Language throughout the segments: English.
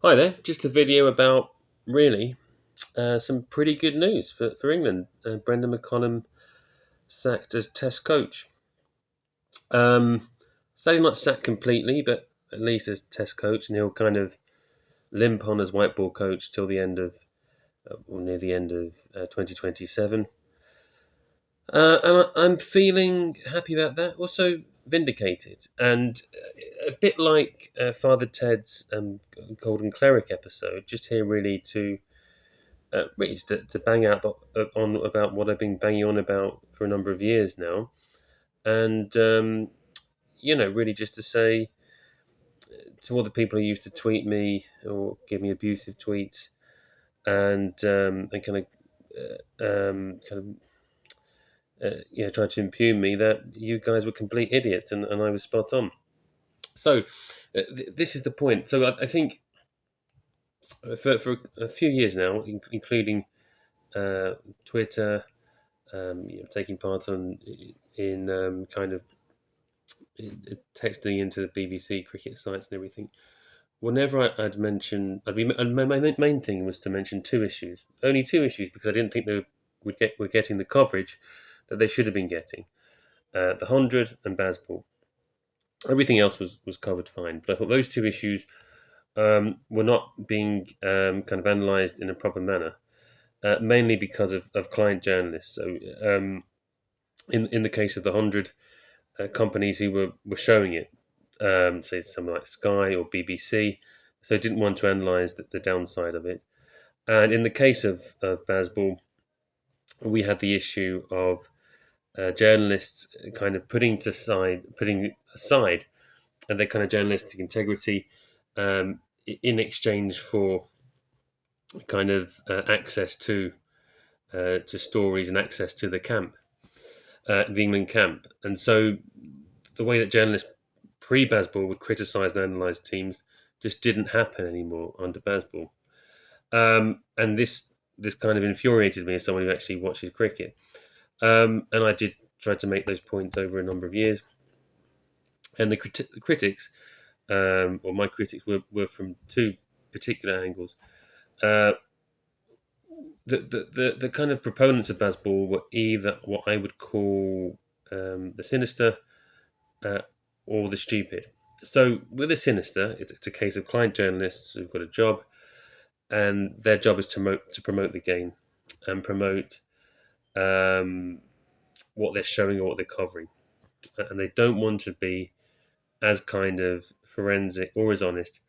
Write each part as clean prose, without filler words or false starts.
Hi there, just a video about really some pretty good news for England. Brendan McConnell sacked as Test coach. Um, Sadly not sacked completely, but at least as Test coach, and he'll kind of limp on as white ball coach till the end of, or near the end of 2027. I'm feeling happy about that. Also vindicated, and a bit like Father Ted's Golden Cleric episode, just here really really to bang out on about what I've been banging on about for a number of years now, and really just to say to all the people who used to tweet me or give me abusive tweets and try to impugn me, that you guys were complete idiots and I was spot on. So this is the point. So I think for a few years now, including Twitter, taking part in texting into the BBC cricket sites and everything. Whenever I'd mention, my main thing was to mention two issues, only two issues, because I didn't think they were getting the coverage that they should have been getting. The 100 and BazBall. Everything else was covered fine, but I thought those two issues were not being kind of analysed in a proper manner, mainly because of client journalists. So in the case of the 100, companies who were showing it, say something like Sky or BBC, so didn't want to analyse the downside of it. And in the case of BazBall, we had the issue of journalists kind of putting aside their kind of journalistic integrity in exchange for kind of access to stories and access to the camp, the England camp. And so the way that journalists pre-BazBall would criticise and analyse teams just didn't happen anymore under BazBall. And this kind of infuriated me as someone who actually watches cricket. And I did try to make those points over a number of years. And the critics, or my critics, were from two particular angles. Uh, the kind of proponents of BazBall were either what I would call the sinister uh, or the stupid. So with the sinister, it's a case of client journalists who've got a job, and their job is to promote the game and promote um, what they're showing or what they're covering, and they don't want to be as kind of forensic or as honest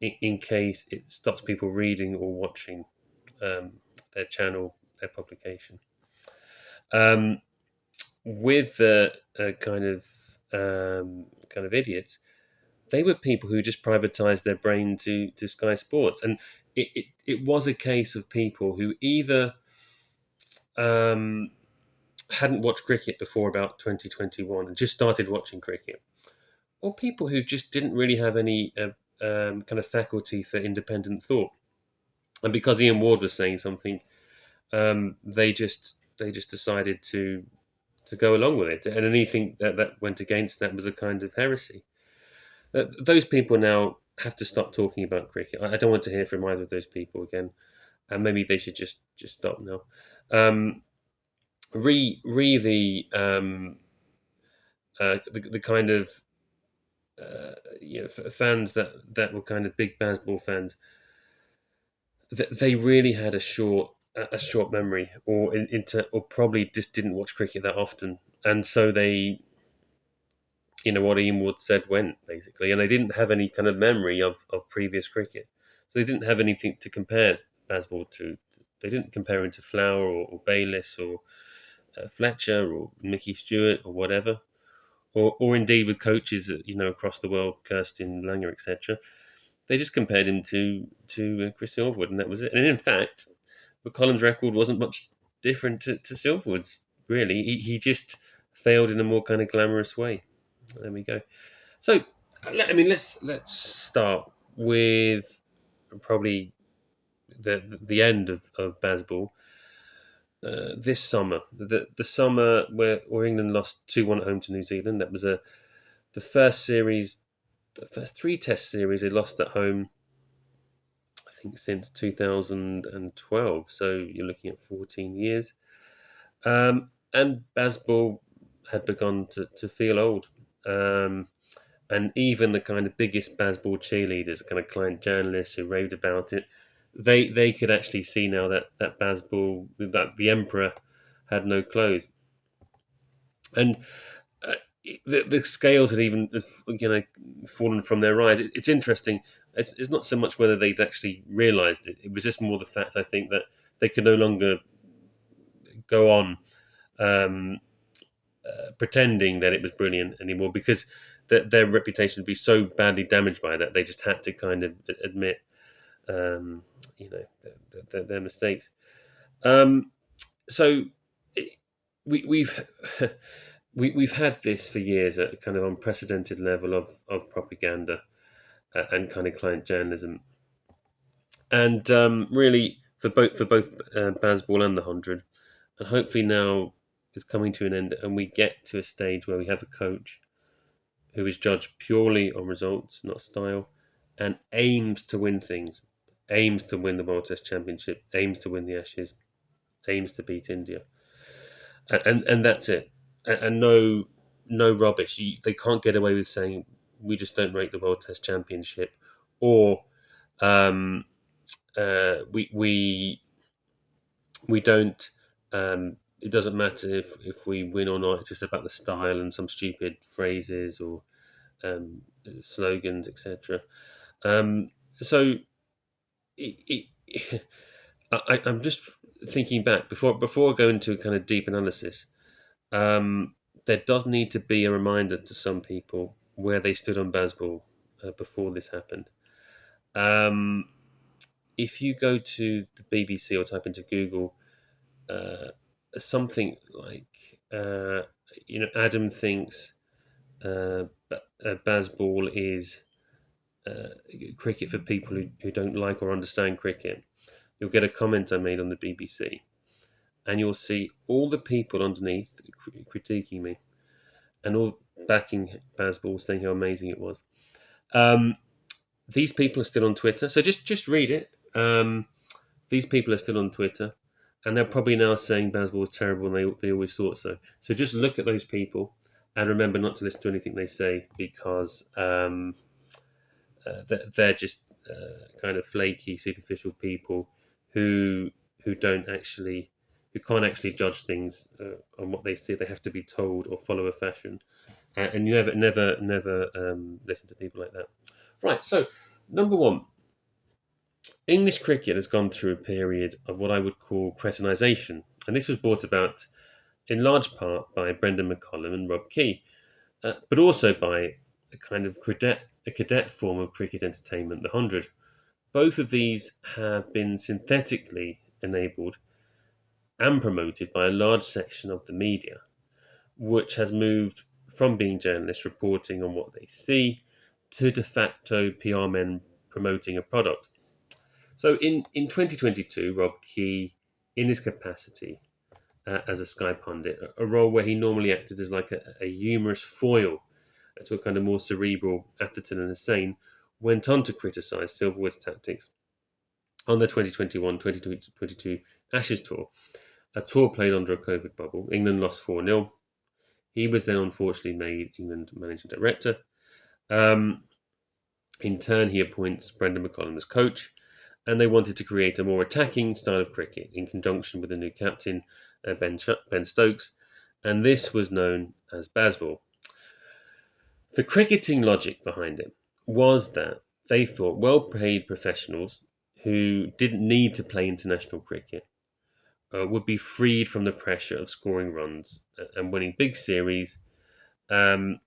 in case it stops people reading or watching um, their channel, their publication. Um, with the kind of idiots, they were people who just privatized their brain to Sky Sports. And it was a case of people who either um, hadn't watched cricket before about 2021 and just started watching cricket, or people who just didn't really have any kind of faculty for independent thought. And because Ian Ward was saying something, they just decided to go along with it. And anything that went against that was a kind of heresy. Those people now have to stop talking about cricket. I don't want to hear from either of those people again, and maybe they should just stop now. Um, re the kind of fans that were kind of big baseball fans, they really had a short memory, or or probably just didn't watch cricket that often, and so they, what Ian Wood said went, basically, and they didn't have any kind of memory of previous cricket, so they didn't have anything to compare Bazball to. They didn't compare him to Flower or Bayliss or Fletcher or Mickey Stewart or whatever, or indeed with coaches across the world, Kirsten Langer, etc. They just compared him to Chris Silverwood, and that was it. And in fact, McCollum's record wasn't much different to Silverwood's. Really, he just failed in a more kind of glamorous way. There we go. So, I mean, let's start with probably the end of Bazball. This summer, the summer where England lost 2-1 at home to New Zealand. That was the first series, the first three Test series they lost at home think since 2012. So you're looking at 14 years. And BazBall had begun to feel old. And even the kind of biggest BazBall cheerleaders, kind of client journalists who raved about it, they could actually see now that BazBall, that the Emperor had no clothes. And uh, the scales had even fallen from their eyes. It's interesting. It's not so much whether they'd actually realised it. It was just more the fact, I think, that they could no longer go on um, pretending that it was brilliant anymore, because their reputation would be so badly damaged by that. They just had to kind of admit, um, their mistakes. Um, so it, we've we've had this for years at a kind of unprecedented level of propaganda and kind of client journalism, and really for both BazBall and the 100, and hopefully now it's coming to an end, and we get to a stage where we have a coach who is judged purely on results, not style, and aims to win things, aims to win the World Test Championship, aims to win the Ashes, aims to beat India, and that's it, and no rubbish. They can't get away with saying we just don't rate the World Test Championship, or um, we don't. It doesn't matter if we win or not. It's just about the style and some stupid phrases or slogans, etc. So I'm just thinking back before I go into kind of deep analysis. There does need to be a reminder to some people where they stood on BazBall before this happened. Um, if you go to the BBC or type into Google uh, something like, Adam thinks BazBall is uh, cricket for people who don't like or understand cricket, you'll get a comment I made on the BBC, and you'll see all the people underneath critiquing me and all backing BazBall, saying how amazing it was. Um, these people are still on Twitter, so just read it. These people are still on Twitter, and they're probably now saying BazBall was terrible, and they always thought so. So just look at those people, and remember not to listen to anything they say, because they're just kind of flaky, superficial people who who don't actually who can't actually judge things on what they see. They have to be told or follow a fashion, and you never listen to people like that. Right. So, number one, English cricket has gone through a period of what I would call cretinisation, and this was brought about in large part by Brendan McCullum and Rob Key, but also by a cadet form of cricket entertainment, the 100. Both of these have been synthetically enabled and promoted by a large section of the media, which has moved from being journalists reporting on what they see to de facto PR men promoting a product. So in 2022, Rob Key, in his capacity as a Sky pundit, a role where he normally acted as like a humorous foil to a kind of more cerebral Atherton and Hussain, went on to criticise Silverwood's tactics on the 2021-2022 Ashes Tour, a tour played under a COVID bubble. England lost 4-0. He was then unfortunately made England managing director. Um, in turn, he appoints Brendan McCullum as coach, and they wanted to create a more attacking style of cricket in conjunction with the new captain, Ben Stokes, and this was known as BazBall. The cricketing logic behind it was that they thought well-paid professionals who didn't need to play international cricket would be freed from the pressure of scoring runs and winning big series. Um,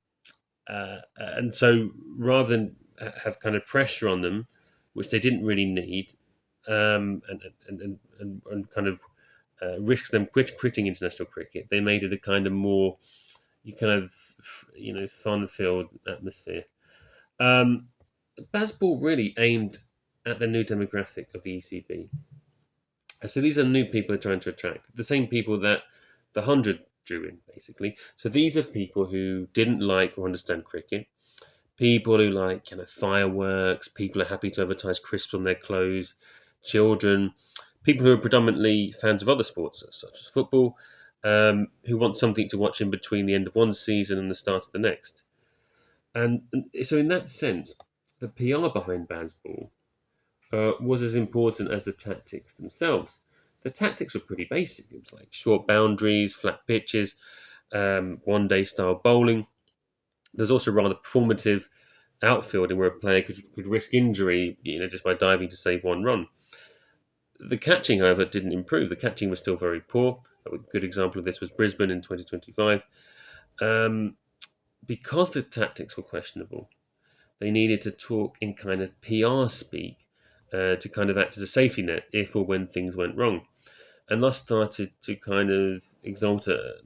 and so rather than have kind of pressure on them, which they didn't really need, and kind of risk them quitting international cricket, they made it a kind of more fun-filled atmosphere. Um, BazBall really aimed at the new demographic of the ECB. So these are new people they're trying to attract, the same people that the 100 drew in, basically. So these are people who didn't like or understand cricket, People who like fireworks, people who are happy to advertise crisps on their clothes, children, people who are predominantly fans of other sports such as football, who want something to watch in between the end of one season and the start of the next. And so, in that sense, the PR behind BazBall was as important as the tactics themselves. The tactics were pretty basic. It was like short boundaries, flat pitches, one-day style bowling. There's also rather performative outfielding where a player could risk injury, just by diving to save one run. The catching, however, didn't improve. The catching was still very poor. A good example of this was Brisbane in 2025. Um, because the tactics were questionable, they needed to talk in kind of PR speak to kind of act as a safety net if or when things went wrong, and thus started to kind of exalt a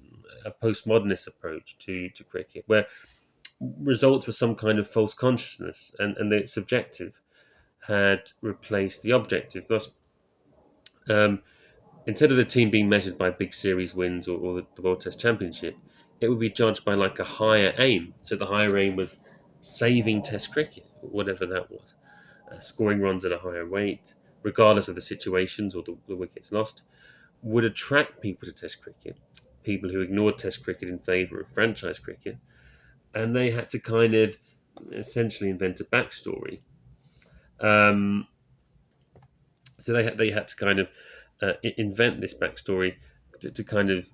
postmodernist approach to cricket, where results were some kind of false consciousness, and the subjective had replaced the objective. Thus, um, instead of the team being measured by big series wins or the World Test Championship, it would be judged by like a higher aim. So the higher aim was saving Test cricket, whatever that was, scoring runs at a higher rate, regardless of the situations or the wickets lost, would attract people to Test cricket, people who ignored Test cricket in favour of franchise cricket, and they had to kind of essentially invent a backstory. Um, so they had to kind of invent this backstory to kind of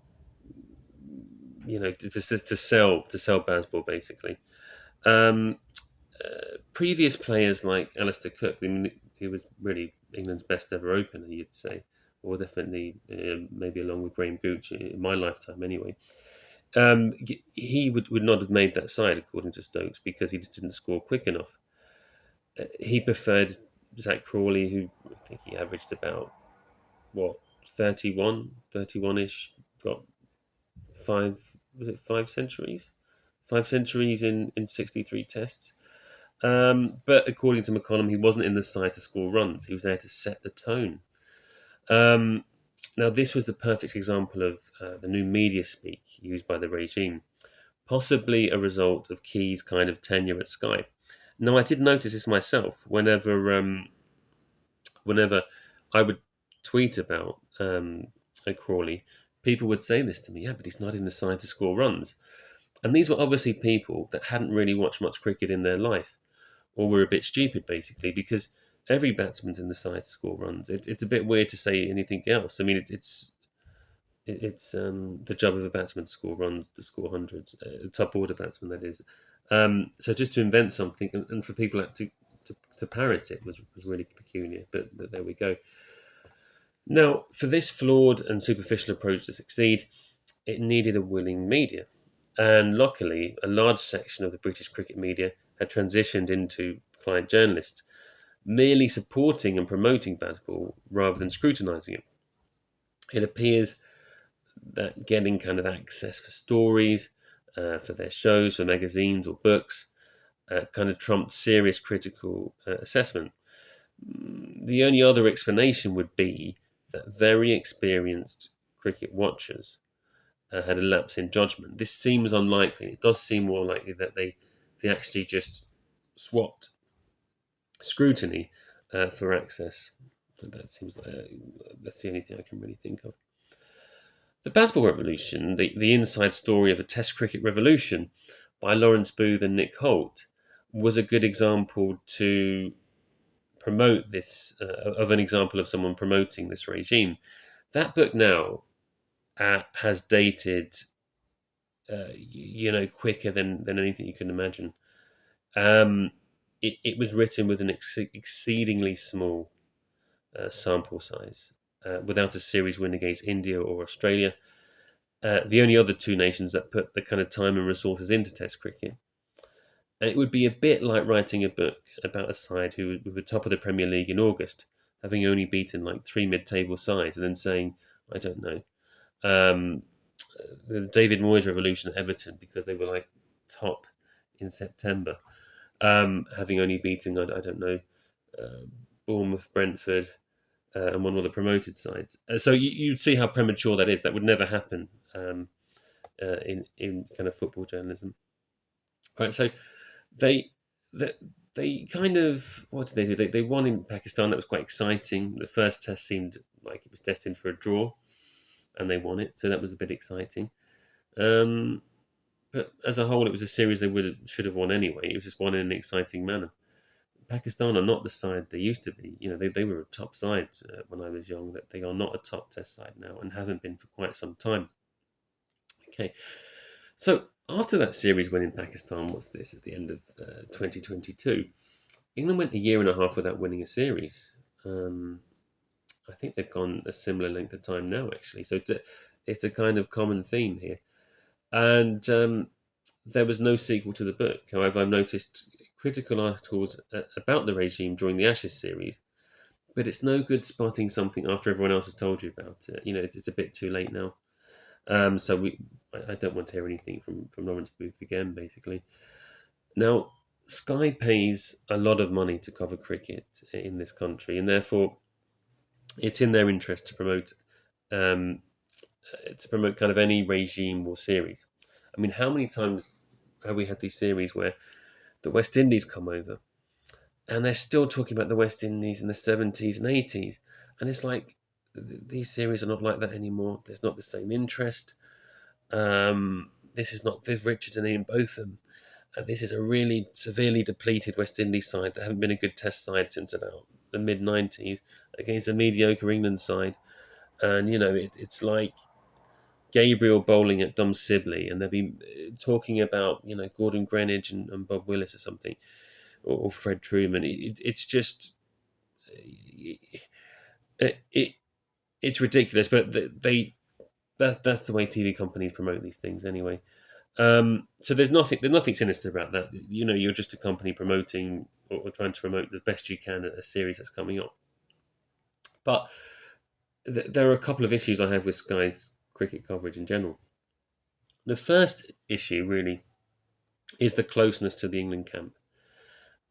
to sell BazBall basically. Um, Previous players like Alistair Cook, I mean, he was really England's best ever opener, you'd say, or definitely maybe along with Graham Gooch in my lifetime anyway. He would not have made that side according to Stokes because he just didn't score quick enough. He preferred Zach Crawley, who I think he averaged about what 31ish, got five was it 5 centuries, 5 centuries in 63 tests. But according to McCollum, he wasn't in the side to score runs. He was there to set the tone. Um, Now, this was the perfect example of the new media speak used by the regime, possibly a result of Key's kind of tenure at Sky. Now, I did notice this myself whenever I would tweet about Crawley, people would say this to me, yeah, but he's not in the side to score runs. And these were obviously people that hadn't really watched much cricket in their life, or were a bit stupid, basically, because every batsman's in the side to score runs. It's a bit weird to say anything else. I mean, it's the job of a batsman to score runs, to score hundreds, top order batsman, that is. So just to invent something and for people to parrot it was really peculiar, but there we go. Now, for this flawed and superficial approach to succeed, it needed a willing media. And luckily, a large section of the British cricket media had transitioned into client journalists, merely supporting and promoting BazBall rather than scrutinising it. It appears that getting kind of access for stories, for their shows, for magazines or books, kind of trumped serious critical assessment. The only other explanation would be that very experienced cricket watchers had a lapse in judgment. This seems unlikely. It does seem more likely that they actually just swapped scrutiny for access. That seems like that's the only thing I can really think of. The BazBall Revolution, the inside story of a Test cricket revolution by Lawrence Booth and Nick Holt, was a good example to promote this, of an example of someone promoting this regime. That book now has dated, quicker than anything you can imagine. It was written with an exceedingly small sample size, without a series win against India or Australia, the only other two nations that put the kind of time and resources into Test cricket. And it would be a bit like writing a book about a side who were top of the Premier League in August, having only beaten like three mid-table sides, and then saying, I don't know, um, the David Moyes revolution at Everton because they were like top in September, having only beaten, I don't know, uh, Bournemouth, Brentford, and one of the promoted sides. So you'd see how premature that is. That would never happen in kind of football journalism. Right, so they that they kind of, what did they do? They won in Pakistan. That was quite exciting. The first test seemed like it was destined for a draw, and they won it, so that was a bit exciting. Um, but as a whole, it was a series they should have won anyway. It was just won in an exciting manner. Pakistan are not the side they used to be. They were a top side when I was young. That they are not a top test side now, and haven't been for quite some time. Okay, so after that series win in Pakistan, what's this, at the end of 2022, England went a year and a half without winning a series. Um, I think they've gone a similar length of time now, actually. So it's a kind of common theme here. And there was no sequel to the book. However, I've noticed critical articles about the regime during the Ashes series, but it's no good spotting something after everyone else has told you about it. It's a bit too late now. So I don't want to hear anything from Lawrence Booth again, basically. Now, Sky pays a lot of money to cover cricket in this country, and therefore it's in their interest um, to promote kind of any regime or series. I mean, how many times have we had these series where the West Indies come over and they're still talking about the West Indies in the 70s and 80s? And it's like, these series are not like that anymore. There's not the same interest. This is not Viv Richards and Ian Botham. This is a really severely depleted West Indies side that haven't been a good test side since about the mid 90s against a mediocre England side. And, it's like Gabriel bowling at Dom Sibley, and they'll be talking about Gordon Greenidge and Bob Willis or something, or Fred Truman. It's just it it's ridiculous, but that's the way TV companies promote these things anyway. So there's nothing sinister about that. You're just a company promoting or trying to promote the best you can at a series that's coming up. But there are a couple of issues I have with Sky's cricket coverage in general. The first issue really is the closeness to the England camp,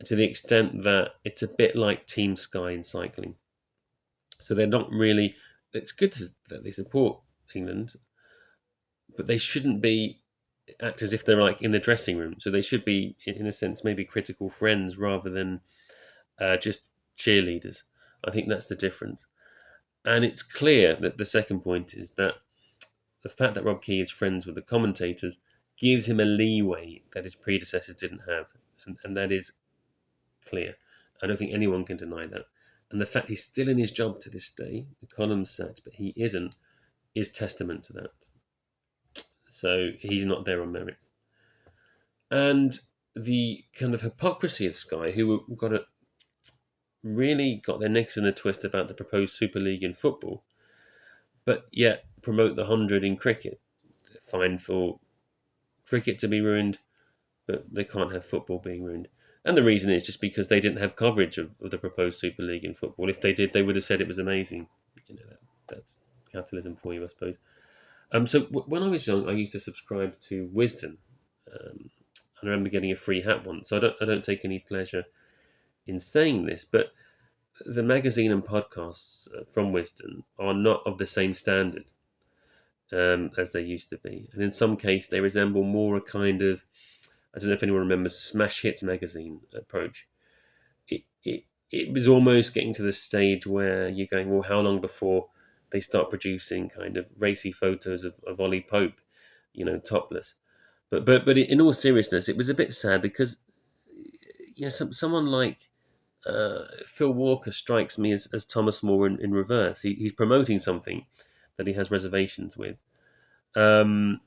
to the extent that it's a bit like Team Sky in cycling. So they're not really. It's good that they support England, but they shouldn't be act as if they're like in the dressing room. So they should be, in a sense, maybe critical friends rather than just cheerleaders. I think that's the difference. And it's clear that the second point is that the fact that Rob Key is friends with the commentators gives him a leeway that his predecessors didn't have, and that is clear. I don't think anyone can deny that. And the fact he's still in his job to this day, the column's set, but he isn't, is testament to that. So he's not there on merit. And the kind of hypocrisy of Sky, who really got their necks in a twist about the proposed Super League in football, but yet promote the 100 in cricket. Fine for cricket to be ruined, but they can't have football being ruined. And the reason is just because they didn't have coverage of the proposed Super League in football. If they did, they would have said it was amazing. That's capitalism for you, I suppose. So when I was young, I used to subscribe to Wisden. And I remember getting a free hat once. So I don't take any pleasure in saying this, but the magazine and podcasts from Wisden are not of the same standard as they used to be. And in some case, they resemble more a kind of, I don't know if anyone remembers, Smash Hits magazine approach. It was almost getting to the stage where you're going, well, how long before they start producing kind of racy photos of Ollie Pope, topless? But in all seriousness, it was a bit sad because someone like Phil Walker strikes me as Thomas More in reverse. He's promoting something that he has reservations with, and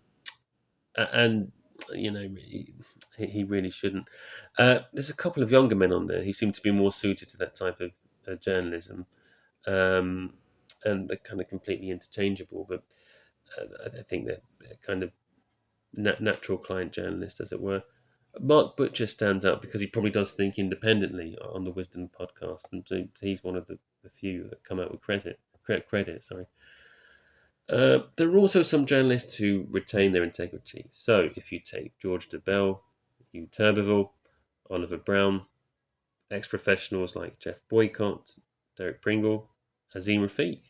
he really shouldn't. There's a couple of younger men on there who seem to be more suited to that type of journalism, and they're kind of completely interchangeable. But I think they're kind of natural client journalists, as it were. Mark Butcher stands out because he probably does think independently on the Wisdom podcast, and so he's one of the few that come out with credit. Sorry. There are also some journalists who retain their integrity. So if you take George DeBell, Hugh Turberville, Oliver Brown, ex-professionals like Jeff Boycott, Derek Pringle, Azim Rafiq,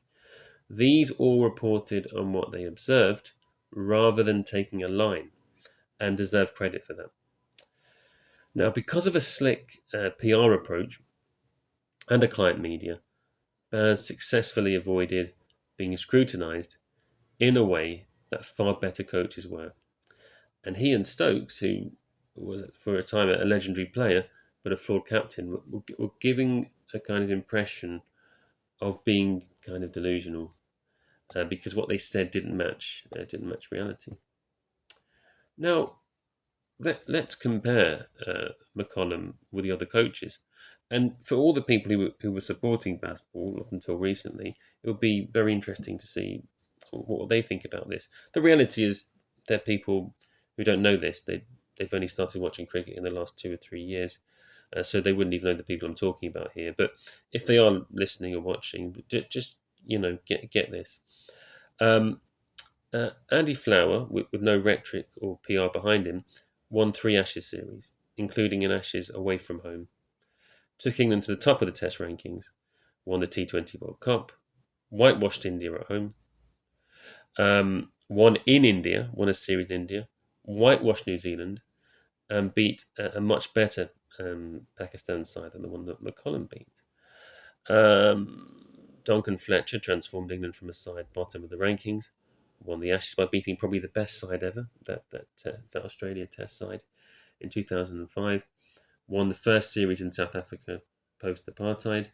these all reported on what they observed rather than taking a line, and deserve credit for that. Now, because of a slick PR approach and a client media, Baz successfully avoided being scrutinised in a way that far better coaches were. And he and Stokes, who was for a time a legendary player but a flawed captain, were giving a kind of impression of being kind of delusional because what they said didn't match reality. Now, let's compare McCollum with the other coaches. And for all the people who were supporting BazBall up until recently, it would be very interesting to see what they think about this. The reality is, they're people who don't know this. They've only started watching cricket in the last 2 or 3 years, so they wouldn't even know the people I'm talking about here. But if they are listening or watching, just get this. Um, Andy Flower, with no rhetoric or PR behind him, won 3 Ashes series, including an Ashes away from home, took England to the top of the Test rankings, won the T20 World Cup, whitewashed India at home, won in India, won a series in India, whitewashed New Zealand, and beat a much better Pakistan side than the one that McCollum beat. Duncan Fletcher transformed England from a side bottom of the rankings, won the Ashes by beating probably the best side ever, that Australia Test side in 2005. Won the first series in South Africa post apartheid.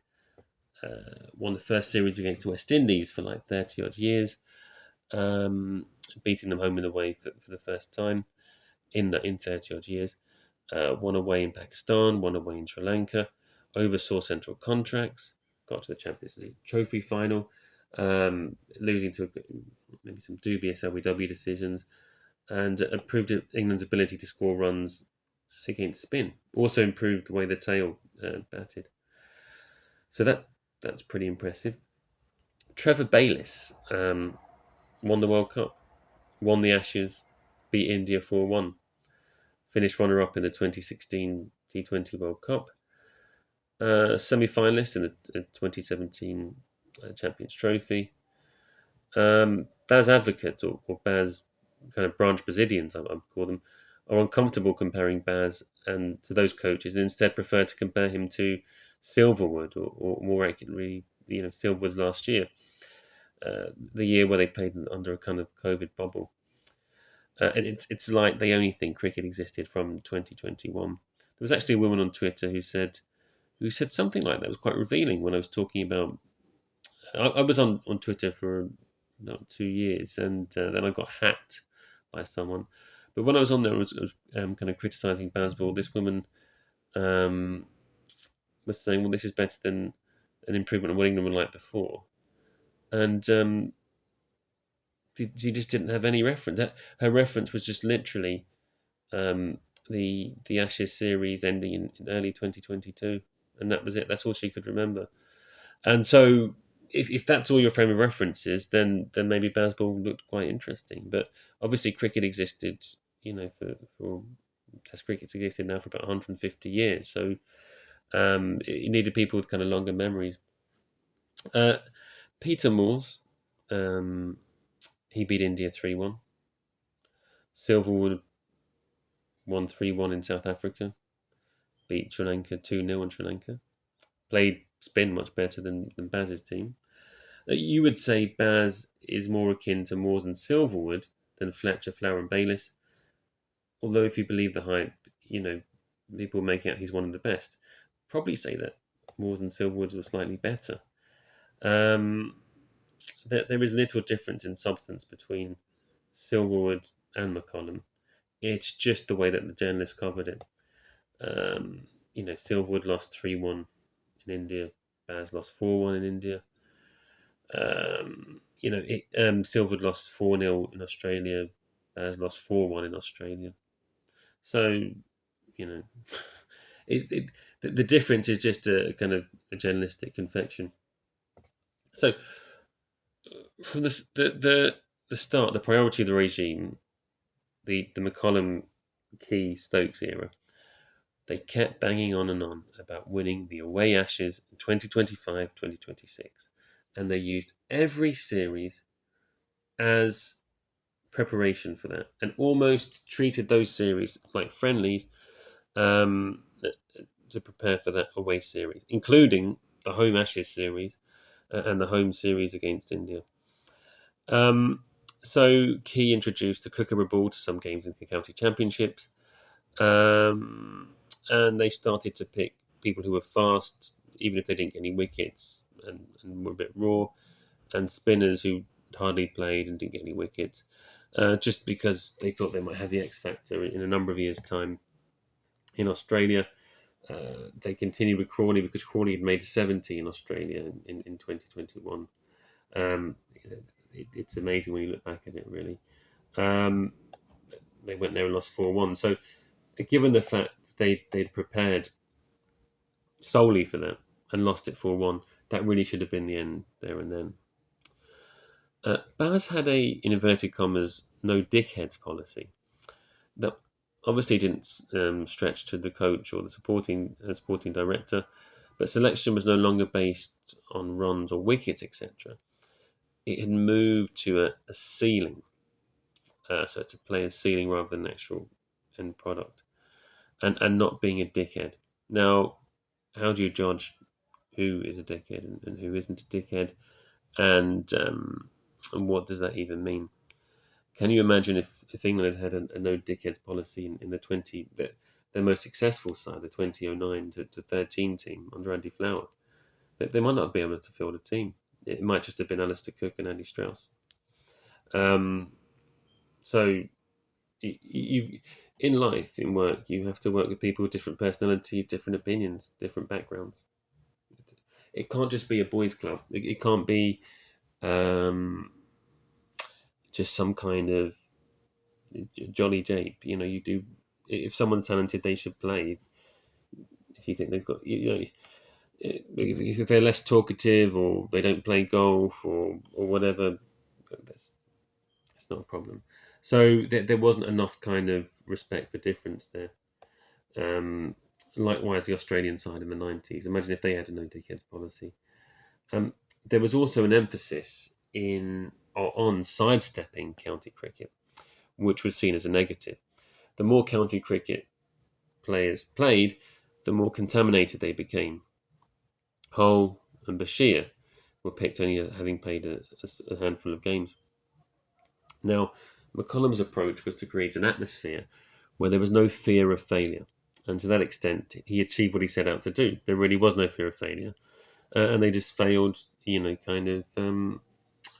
Won the first series against the West Indies for like 30 odd years, beating them home and away for the first time in 30 odd years. Won away in Pakistan, won away in Sri Lanka, oversaw central contracts, got to the Champions League trophy final, losing to maybe some dubious LBW decisions, and improved England's ability to score runs against spin. Also improved the way the tail batted. So that's pretty impressive. Trevor Bayliss won the World Cup, won the Ashes, beat India 4-1, finished runner-up in the 2016 T20 World Cup, semi-finalist in the 2017 Champions Trophy. Baz advocates, or Baz kind of branch Brazilians, I call them, are uncomfortable comparing Baz and to those coaches, and instead prefer to compare him to Silverwood, or more accurately, Silverwood's last year, the year where they played under a kind of COVID bubble. And it's like they only think cricket existed from 2021. There was actually a woman on Twitter who said something like that. It was quite revealing when I was talking about. I was on Twitter for about 2 years, and then I got hacked by someone. But when I was on there, I was kind of criticizing BazBall. This woman was saying, "Well, this is better than an improvement on what England were like before," and she just didn't have any reference. Her reference was just literally the Ashes series ending in early 2022, and that was it. That's all she could remember. And so, if that's all your frame of reference is, then maybe BazBall looked quite interesting. But obviously, cricket existed, for Test cricket's existed now for about 150 years. So you needed people with kind of longer memories. Uh, Peter Moores, um, he beat India 3-1. Silverwood won 3-1 in South Africa. Beat Sri Lanka 2-0 in Sri Lanka. Played spin much better than Baz's team. You would say Baz is more akin to Moores and Silverwood than Fletcher, Flower, and Bayliss. Although, if you believe the hype, people make out he's one of the best. Probably say that Moores and Silverwood were slightly better. There is little difference in substance between Silverwood and McCollum. It's just the way that the journalists covered it. Silverwood lost 3-1 in India. Baz lost 4-1 in India. Silverwood lost 4-0 in Australia. Baz lost 4-1 in Australia. So, you know, the difference is just a kind of a journalistic confection. So, from the start, the priority of the regime, the McCollum Key Stokes era, they kept banging on and on about winning the away Ashes in 2025, 2026. And they used every series as preparation for that, and almost treated those series like friendlies um, to prepare for that away series, including the home Ashes series and the home series against India. Um, so Key introduced the Kookaburra ball to some games in the county championships, um, and they started to pick people who were fast, even if they didn't get any wickets and were a bit raw, and spinners who hardly played and didn't get any wickets, just because they thought they might have the X factor in a number of years' time. In Australia, they continued with Crawley because Crawley had made 70 in Australia in 2021. Um, it's amazing when you look back at it, really. Um, they went there and lost 4-1. So, given the fact they'd prepared solely for that and lost it 4-1, that really should have been the end there and then. Baz had a, in inverted commas, no dickheads policy that obviously didn't stretch to the coach or the sporting director, but selection was no longer based on runs or wickets, etc. It had moved to a ceiling, so it's a player's ceiling rather than an actual end product, and not being a dickhead. Now, how do you judge who is a dickhead and who isn't a dickhead, and what does that even mean? Can you imagine if England had a no dickheads policy in the their most successful side, the 2009 to 13 team under Andy Flower? They might not be able to field a team. It might just have been Alistair Cook and Andy Strauss. Um, so you in life, in work, you have to work with people with different personalities, different opinions, different backgrounds. It can't just be a boys' club. It can't be um, just some kind of jolly jape. You know, you do. If someone's talented, they should play. If you think they've got, if they're less talkative or they don't play golf or whatever, that's not a problem. So there wasn't enough kind of respect for difference there. Um, Likewise, the Australian side in the 90s. Imagine if they had a no dickheads policy. Um, there was also an emphasis on sidestepping county cricket, which was seen as a negative. The more county cricket players played, the more contaminated they became. Hull and Bashir were picked only having played a handful of games. Now, McCullum's approach was to create an atmosphere where there was no fear of failure. And to that extent, he achieved what he set out to do. There really was no fear of failure. And they just failed, kind of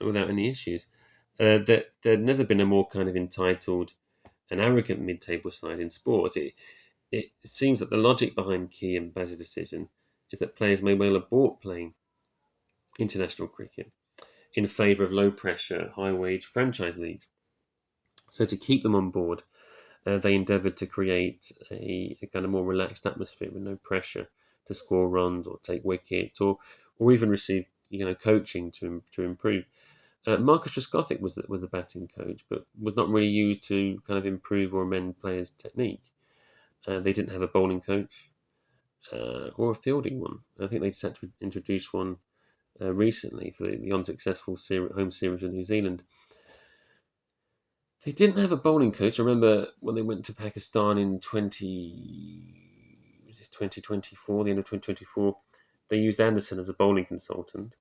without any issues. There'd never been a more kind of entitled and arrogant mid-table side in sport. It seems that the logic behind Key and Baz's decision is that players may well abort playing international cricket in favour of low-pressure, high-wage franchise leagues. So to keep them on board, they endeavoured to create a kind of more relaxed atmosphere with no pressure to score runs or take wickets or even receive coaching to improve. Marcus Trescothick was the batting coach, but was not really used to kind of improve or amend players' technique. They didn't have a bowling coach or a fielding one. I think they just had to introduce one recently for the unsuccessful home series with New Zealand. They didn't have a bowling coach. I remember when they went to Pakistan in 2024, the end of 2024, they used Anderson as a bowling consultant.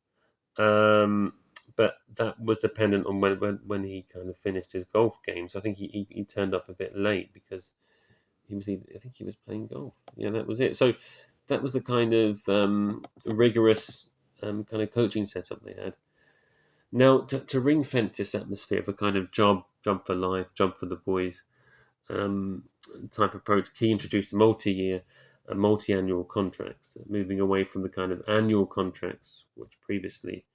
But that was dependent on when he kind of finished his golf game. So I think he turned up a bit late because I think he was playing golf. Yeah, that was it. So that was the kind of rigorous kind of coaching setup they had. Now, to ring fence this atmosphere of a kind of job for life, job for the boys type approach, Key introduced multi-year and multi-annual contracts, moving away from the kind of annual contracts which previously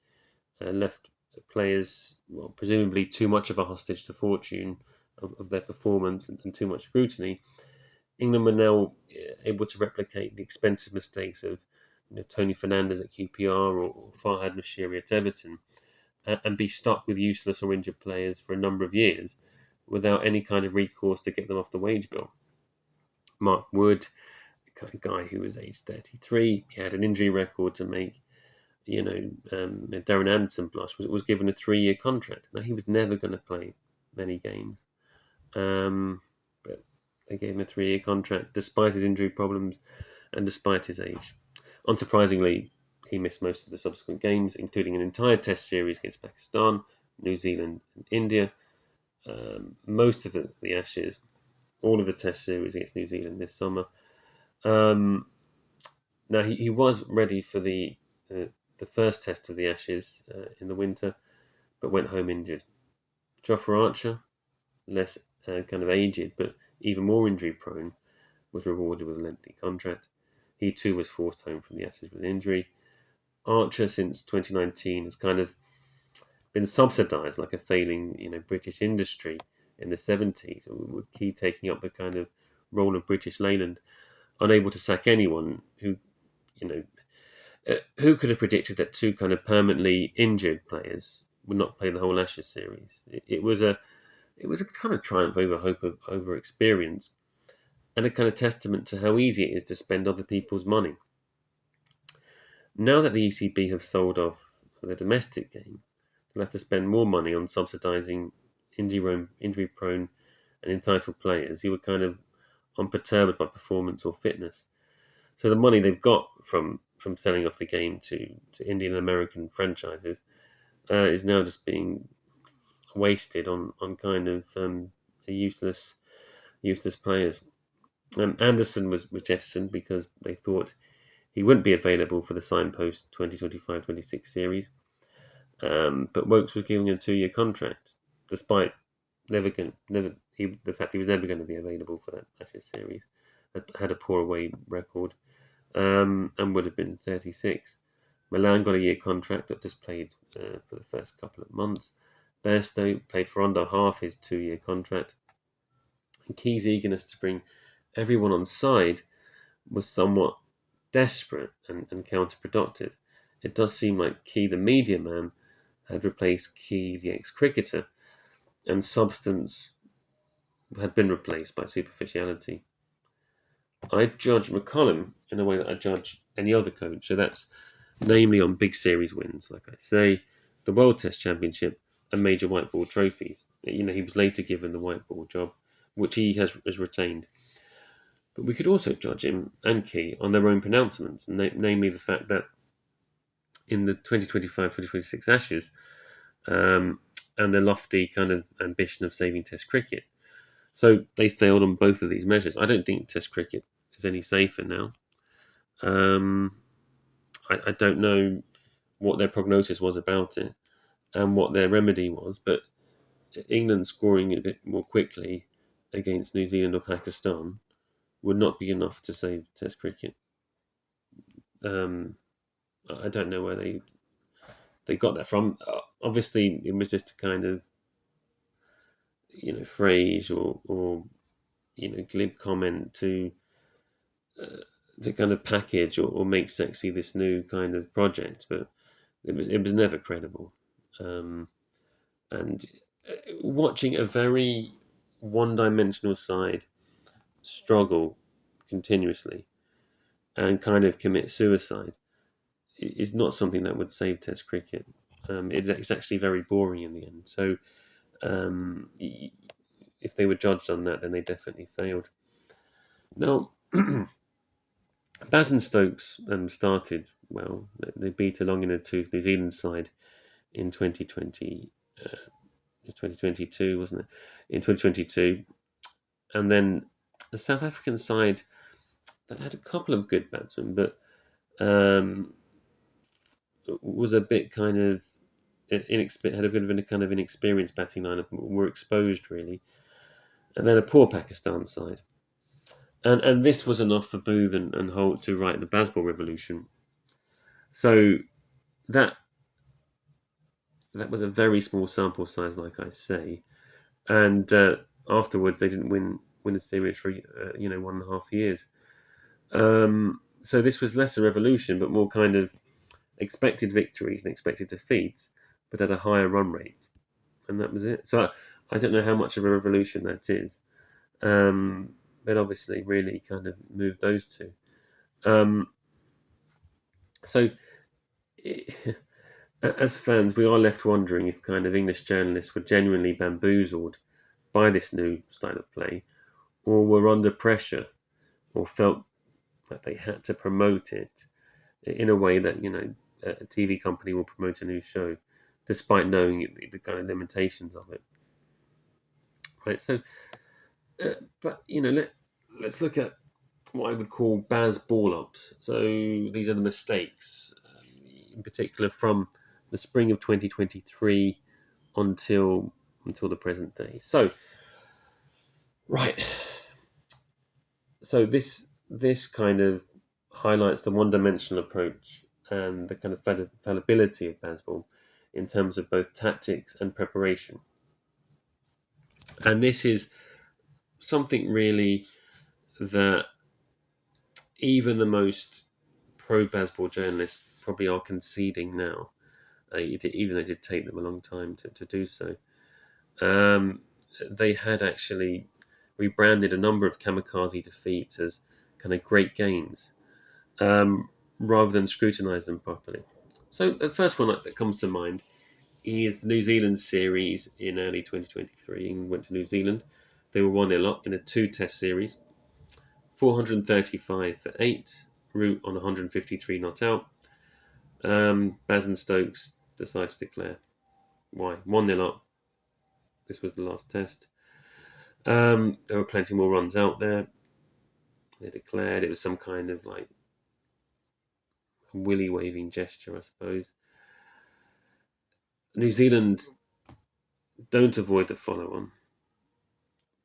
left players, well, presumably too much of a hostage to fortune of their performance and too much scrutiny. England were now able to replicate the expensive mistakes of Tony Fernandez at QPR or Farhad Moshiri at Everton and be stuck with useless or injured players for a number of years without any kind of recourse to get them off the wage bill. Mark Wood, a guy who was aged 33, he had an injury record to make Darren Anderson blush, was given a 3-year contract. Now, he was never going to play many games. But They gave him a 3-year contract despite his injury problems and despite his age. Unsurprisingly, he missed most of the subsequent games, including an entire Test series against Pakistan, New Zealand, and India. Most of the Ashes, all of the Test series against New Zealand this summer. Um, Now he was ready for the first Test of the Ashes in the winter, but went home injured. Jofra Archer, less kind of aged, but even more injury prone, was rewarded with a lengthy contract. He too was forced home from the Ashes with injury. Archer, since 2019, has kind of been subsidised like a failing, British industry in the 70s, with Key taking up the kind of role of British Leyland, unable to sack anyone you know, who could have predicted that two kind of permanently injured players would not play the whole Ashes series? It was a kind of triumph over hope over experience, and a kind of testament to how easy it is to spend other people's money. Now that the ECB have sold off the domestic game, they'll have to spend more money on subsidising injury-prone and entitled players who are kind of unperturbed by performance or fitness. So the money they've got from selling off the game to Indian and American franchises is now just being wasted on kind of useless players. Anderson was jettisoned because they thought he wouldn't be available for the signpost 2025-26 series. But Wokes was giving him a 2-year contract, despite the fact he was never going to be available for that Ashes series. Had a poor away record, and would have been 36. Milan got a year contract but just played for the first couple of months. Bairstow played for under half his 2-year contract. And Key's eagerness to bring everyone on side was somewhat desperate and counterproductive. It does seem like Key, the media man, had replaced Key, the ex-cricketer, and substance had been replaced by superficiality. I judge McCullum in a way that I judge any other coach. So that's namely on big series wins, like I say, the World Test Championship and major white ball trophies. He was later given the white ball job, which he has retained. But we could also judge him and Key on their own pronouncements, namely the fact that in the 2025-2026 Ashes, and their lofty kind of ambition of saving Test cricket. So they failed on both of these measures. I don't think Test cricket is any safer now. I don't know what their prognosis was about it and what their remedy was, but England scoring a bit more quickly against New Zealand or Pakistan would not be enough to save Test cricket. I don't know where they got that from. Obviously, it was just a kind of phrase or glib comment to kind of package or make sexy this new kind of project, but it was never credible. And watching a very one-dimensional side struggle continuously and kind of commit suicide is not something that would save Test cricket. It's actually very boring in the end. So if they were judged on that, then they definitely failed. Now, Baz and Stokes started well. They beat a long in the tooth New Zealand side in 2022, wasn't it? In 2022, and then the South African side that had a couple of good batsmen, but was a bit kind of had a bit of a kind of inexperienced batting lineup, were exposed really, and then a poor Pakistan side. And this was enough for Booth and Holt to write the BazBall revolution. So that was a very small sample size, like I say, and afterwards they didn't win a series for 1.5 years. So this was less a revolution, but more kind of expected victories and expected defeats, but at a higher run rate, and that was it. So I don't know how much of a revolution that is. But obviously really kind of moved those two. So as fans, we are left wondering if kind of English journalists were genuinely bamboozled by this new style of play, or were under pressure, or felt that they had to promote it in a way that a TV company will promote a new show, despite knowing the kind of limitations of it. Right. So, but let's look at what I would call BazBall ups. So these are the mistakes, in particular from the spring of 2023 until the present day. So, right. So this kind of highlights the one-dimensional approach and the kind of fallibility of BazBall in terms of both tactics and preparation. And this is something really that even the most pro BazBall journalists probably are conceding now, even though it did take them a long time to do so. They had actually rebranded a number of kamikaze defeats as kind of great games, rather than scrutinise them properly. So the first one that comes to mind is the New Zealand series in early 2023. England went to New Zealand. They were 1-0 up in a two-test series, 435 for 8, Root on 153 not out. Baz and Stokes decided to declare. Why? 1-0 up. This was the last test. There were plenty more runs out there. They declared it was some kind of like willy waving gesture, I suppose. New Zealand don't avoid the follow on,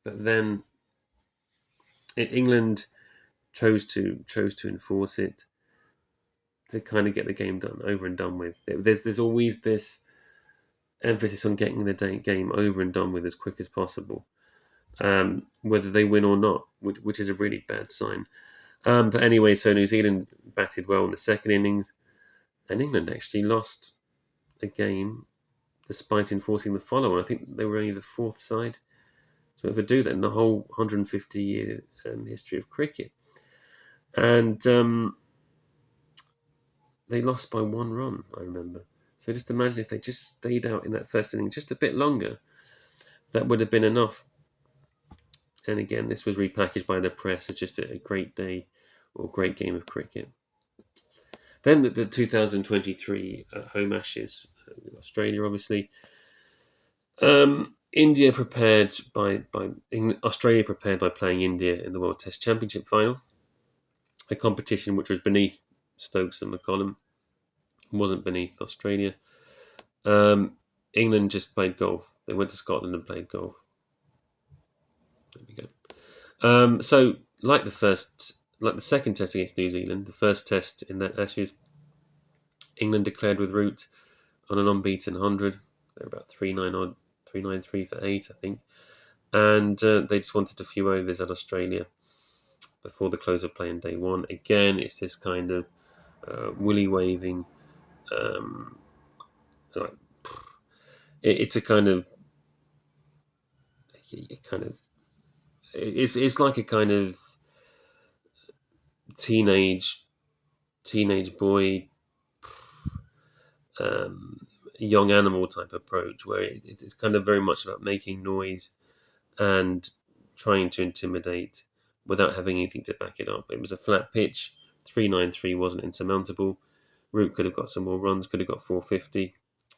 but then England chose to enforce it to kind of get the game done over and done with. There's always this emphasis on getting the game over and done with as quick as possible, whether they win or not, which is a really bad sign. But anyway, so New Zealand batted well in the second innings, and England actually lost a game despite enforcing the follow-on. I think they were only the fourth side to ever do that in the whole 150-year history of cricket. And they lost by 1 run, I remember. So just imagine if they just stayed out in that first inning just a bit longer, that would have been enough. And again, this was repackaged by the press as just a great day or great game of cricket. Then the 2023 home Ashes, Australia, obviously. India prepared by Australia prepared by playing India in the World Test Championship final, a competition which was beneath Stokes and McCollum, wasn't beneath Australia. England just played golf. They went to Scotland and played golf. There we go. So like the second test against New Zealand, the first test in that Ashes, England declared with Root on an unbeaten 100. They're about 393 for 8, I think. And they just wanted a few overs at Australia before the close of play in day one. Again, it's this kind of woolly waving. Like, it's a kind of it's like a kind of teenage boy, young animal type approach, where it's kind of very much about making noise and trying to intimidate without having anything to back it up. It was a flat pitch. 393 wasn't insurmountable. Root could have got some more runs, could have got 450.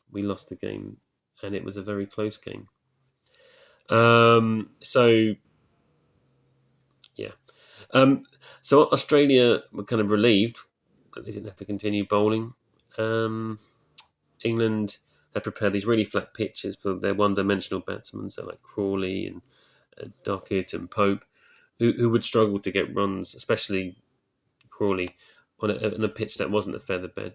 We lost the game, and it was a very close game. So Australia were kind of relieved that they didn't have to continue bowling. England had prepared these really flat pitches for their one-dimensional batsmen, so like Crawley and Dockett and Pope, who would struggle to get runs, especially Crawley, on a pitch that wasn't a feather bed.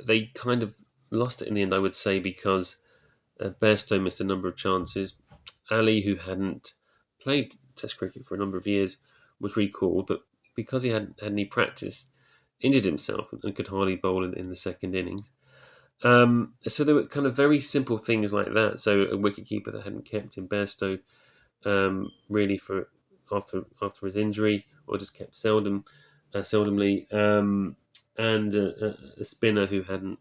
They kind of lost it in the end, I would say, because Bairstow missed a number of chances. Ali, who hadn't played Test cricket for a number of years, was recalled, but because he hadn't had any practice, injured himself and could hardly bowl in the second innings. So there were kind of very simple things like that. So a wicketkeeper that hadn't kept in Bairstow, really for after his injury, or just kept seldomly, and a spinner who hadn't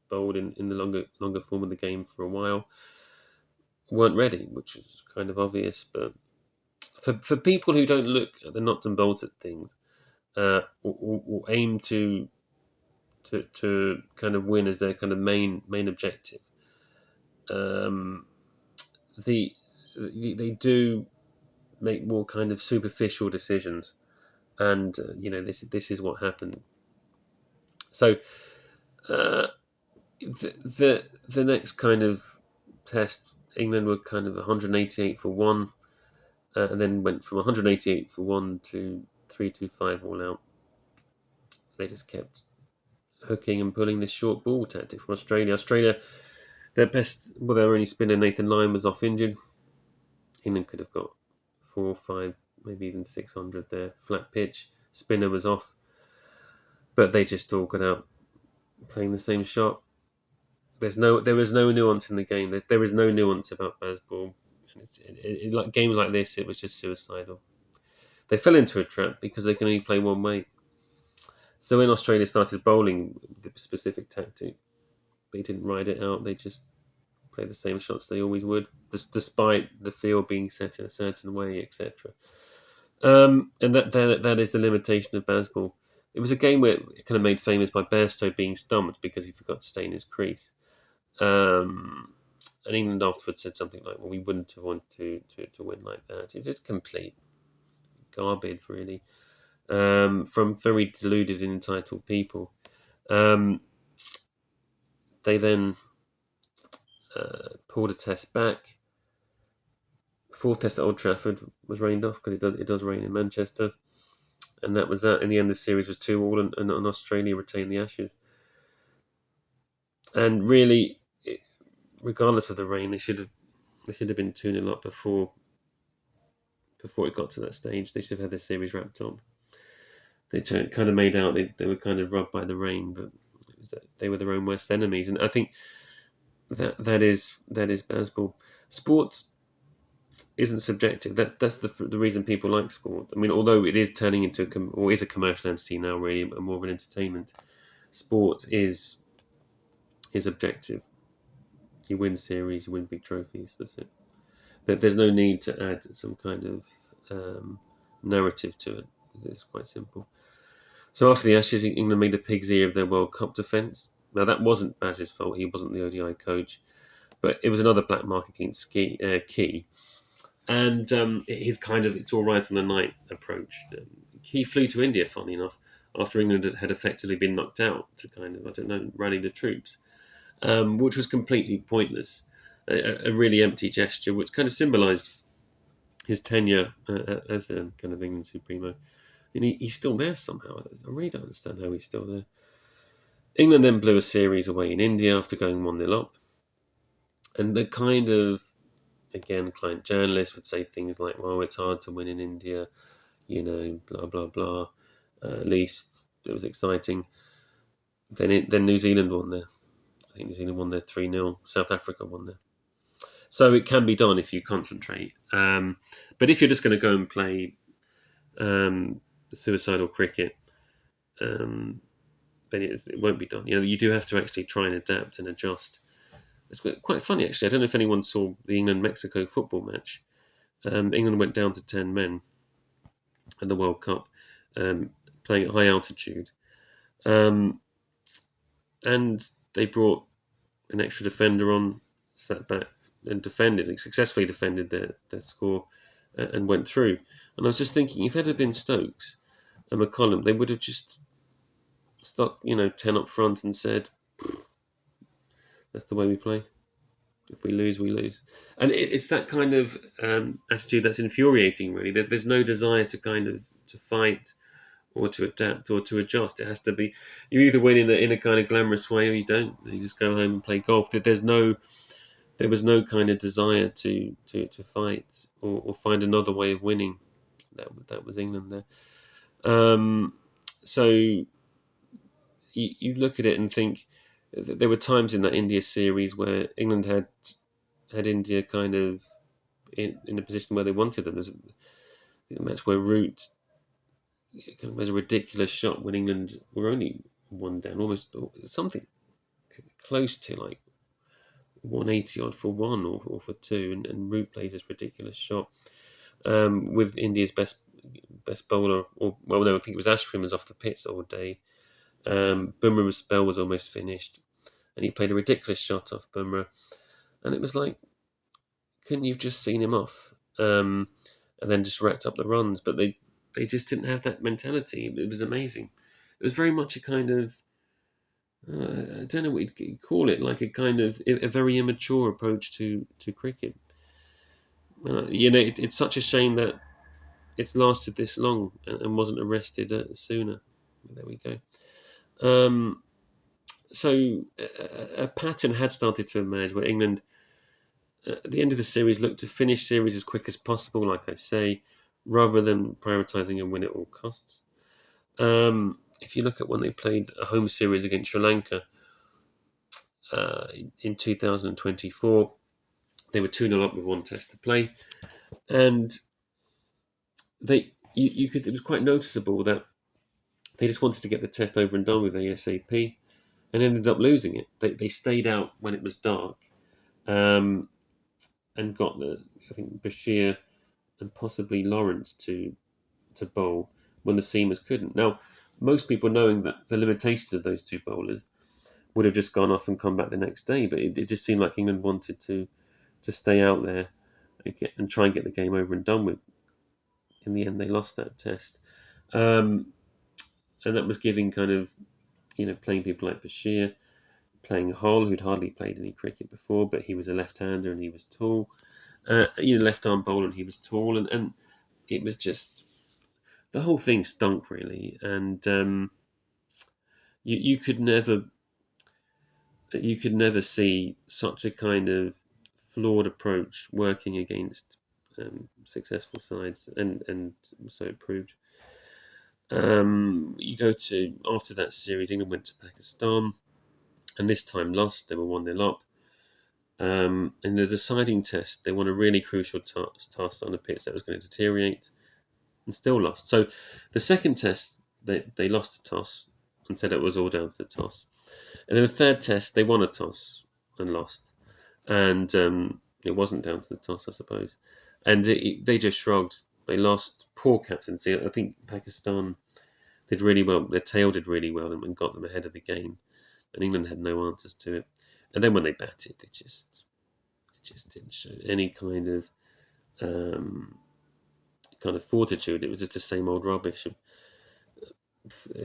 bowled in the longer form of the game for a while. weren't ready, which is kind of obvious. But for people who don't look at the nuts and bolts of things, or aim to kind of win as their kind of main objective, um, the they do make more kind of superficial decisions, and this is what happened. So uh, the next kind of test, England were kind of 188 for one, and then went from 188 for one to 325 all out. They just kept hooking and pulling this short ball tactic from Australia. Australia, their only spinner Nathan Lyon was off injured. England could have got 4 or 5, maybe even 600 there. Flat pitch, spinner was off, but they just all got out playing the same shot. There was no nuance in the game. There is no nuance about BazBall. Like games like this, it was just suicidal. They fell into a trap because they can only play one way. So when Australia started bowling the specific tactic, they didn't ride it out. They just played the same shots they always would, despite the field being set in a certain way, etc. And that is the limitation of BazBall. It was a game where it kind of made famous by Bairstow being stumped because he forgot to stay in his crease. And England afterwards said something like, "Well, we wouldn't have wanted to win like that." It's just complete garbage, really, from very deluded and entitled people. They then pulled a test back. Fourth test at Old Trafford was rained off because it does rain in Manchester, and that was that. In the end, the series was 2-2, and Australia retained the Ashes. And really, regardless of the rain, they should have been 2-0 up before it got to that stage. They should have had their series wrapped up. They kind of made out they were kind of rubbed by the rain, but they were their own worst enemies. And I think that is BazBall. Sports isn't subjective. That's the reason people like sport. I mean, although it is turning into or is a commercial entity now, really, more of an entertainment. Sport is objective. You win series, you win big trophies. That's it. There's no need to add some kind of narrative to it. It's quite simple. So after the Ashes, England made a pig's ear of their World Cup defence. Now that wasn't Baz's fault. He wasn't the ODI coach, but it was another black mark against Key. And his kind of it's all right on the night approach. He flew to India, funny enough, after England had effectively been knocked out to kind of, I don't know, rally the troops, which was completely pointless. A really empty gesture, which kind of symbolised his tenure as a kind of England supremo. And he's still there somehow. I really don't understand how he's still there. England then blew a series away in India after going 1-0 up. And the kind of, again, client journalists would say things like, well, it's hard to win in India, blah, blah, blah. At least it was exciting. Then New Zealand won there. I think New Zealand won there 3-0. South Africa won there. So it can be done if you concentrate. But if you're just going to go and play suicidal cricket, then it won't be done. You do have to actually try and adapt and adjust. It's quite funny, actually. I don't know if anyone saw the England-Mexico football match. England went down to 10 men at the World Cup, playing at high altitude. And they brought an extra defender on, sat back and successfully defended their score and went through. And I was just thinking, if it had been Stokes and McCollum, they would have just stuck, 10 up front and said, that's the way we play. If we lose, we lose. And it's that kind of attitude that's infuriating, really. There's no desire to kind of to fight or to adapt or to adjust. It has to be, you either win in a kind of glamorous way or you don't. You just go home and play golf. There was no kind of desire to fight or find another way of winning. That was England there. So you look at it and think there were times in that India series where England had India kind of in a position where they wanted them. There's a match where Root kind of has a ridiculous shot when England were only one down, almost something close to like 180 odd for one or for two, and Root plays this ridiculous shot with India's best bowler, or well, no, I think it was Ashwin was off the pitch all day. Bumrah's spell was almost finished, and he played a ridiculous shot off Bumrah, and it was like, couldn't you've just seen him off, and then just racked up the runs? But they just didn't have that mentality. It was amazing. It was very much a kind of I don't know what you'd call it, like a kind of a very immature approach to cricket. It's such a shame that it's lasted this long and wasn't arrested sooner. There we go. Um, so a pattern had started to emerge where England, at the end of the series, looked to finish series as quick as possible, like I say, rather than prioritising a win at all costs. If you look at when they played a home series against Sri Lanka in 2024, they were 2-0 up with one test to play, and you could, it was quite noticeable that they just wanted to get the test over and done with ASAP, and ended up losing it. They stayed out when it was dark, um, and got I think Bashir and possibly Lawrence to bowl when the seamers couldn't. Now, most people, knowing that the limitations of those two bowlers, would have just gone off and come back the next day. But it just seemed like England wanted to stay out there and try and get the game over and done with. In the end, they lost that test, um, and that was giving kind of playing people like Bashir, playing Hull, who'd hardly played any cricket before, but he was a left-hander and he was tall. Left-arm bowler and he was tall, and it was just the whole thing stunk really, and you could never see such a kind of flawed approach working against successful sides, and so it proved. You go to after that series, England went to Pakistan, and this time lost. They were 1-0 up. In the deciding test, they won a really crucial task on a pitch that was going to deteriorate, and still lost. So, the second test, they lost the toss and said it was all down to the toss. And then the third test, they won a toss and lost, and it wasn't down to the toss, I suppose. And they just shrugged. They lost. Poor captaincy. I think Pakistan did really well. Their tail did really well and got them ahead of the game, and England had no answers to it. And then when they batted, it just didn't show any kind of fortitude. It was just the same old rubbish of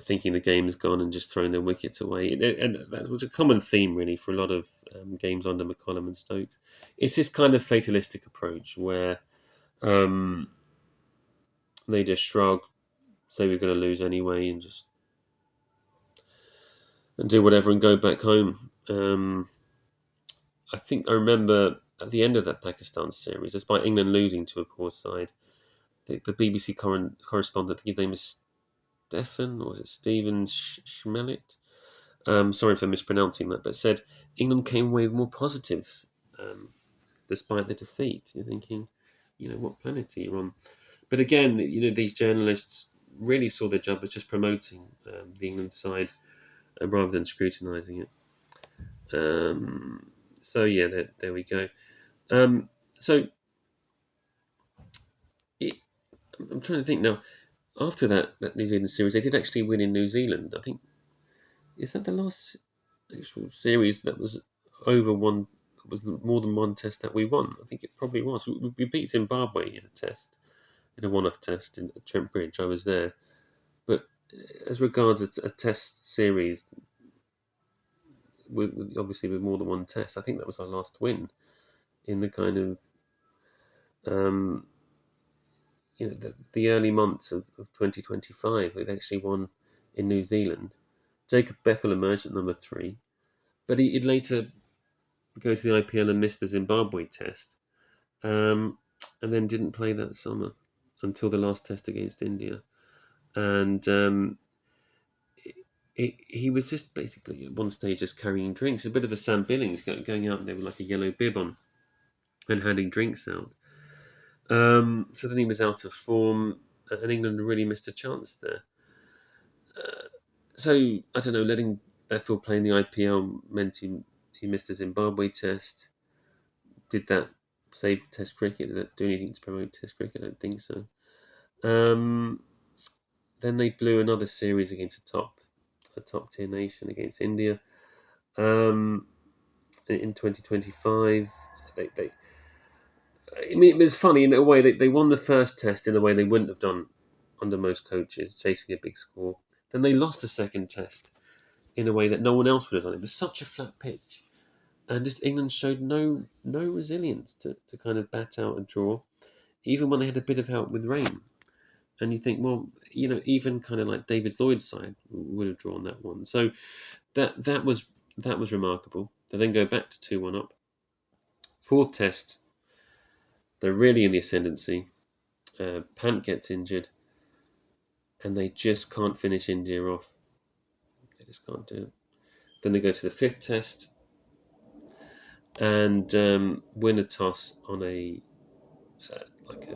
thinking the game is gone and just throwing their wickets away. And that was a common theme, really, for a lot of games under McCollum and Stokes. It's this kind of fatalistic approach where they just shrug, say we're going to lose anyway, and do whatever and go back home. I think I remember at the end of that Pakistan series, despite England losing to a poor side, the BBC correspondent, I think his name is Stefan, or was it Stephen Schmelit? Sorry for mispronouncing that, but said England came away with more positives despite the defeat. You're thinking, what planet are you on? But again, these journalists really saw their job as just promoting the England side rather than scrutinising it. So yeah, there we go. So I'm trying to think now. After that New Zealand series, they did actually win in New Zealand. I think, is that the last actual series that was over one? Was more than one test that we won? I think it probably was. We beat Zimbabwe in a test, in a one-off test in Trent Bridge. I was there, but as regards a test series, obviously with more than one test, I think that was our last win in the kind of the early months of 2025. We'd actually won in New Zealand. Jacob Bethel emerged at number 3, but he'd later go to the IPL and miss the Zimbabwe test, and then didn't play that summer until the last test against India. And he was just basically at one stage just carrying drinks, a bit of a Sam Billings, going out there with like a yellow bib on and handing drinks out. So then he was out of form, and England really missed a chance there. So I don't know, letting Bethel play in the IPL meant he missed the Zimbabwe test. Did that save Test cricket? Did that do anything to promote Test cricket? I don't think so. Um, then they blew another series against a top tier nation against India. Um, in 2025, they I mean, it was funny in a way. They won the first test in a way they wouldn't have done under most coaches, chasing a big score. Then they lost the second test in a way that no one else would have done. It was such a flat pitch, and just England showed no resilience to kind of bat out a draw, even when they had a bit of help with rain. And you think, well, even kind of like David Lloyd's side would have drawn that one. So that was remarkable. They then go back to 2-1 up. Fourth test, they're really in the ascendancy. Pant gets injured, and they just can't finish India off. They just can't do it. Then they go to the fifth test and win a toss on a like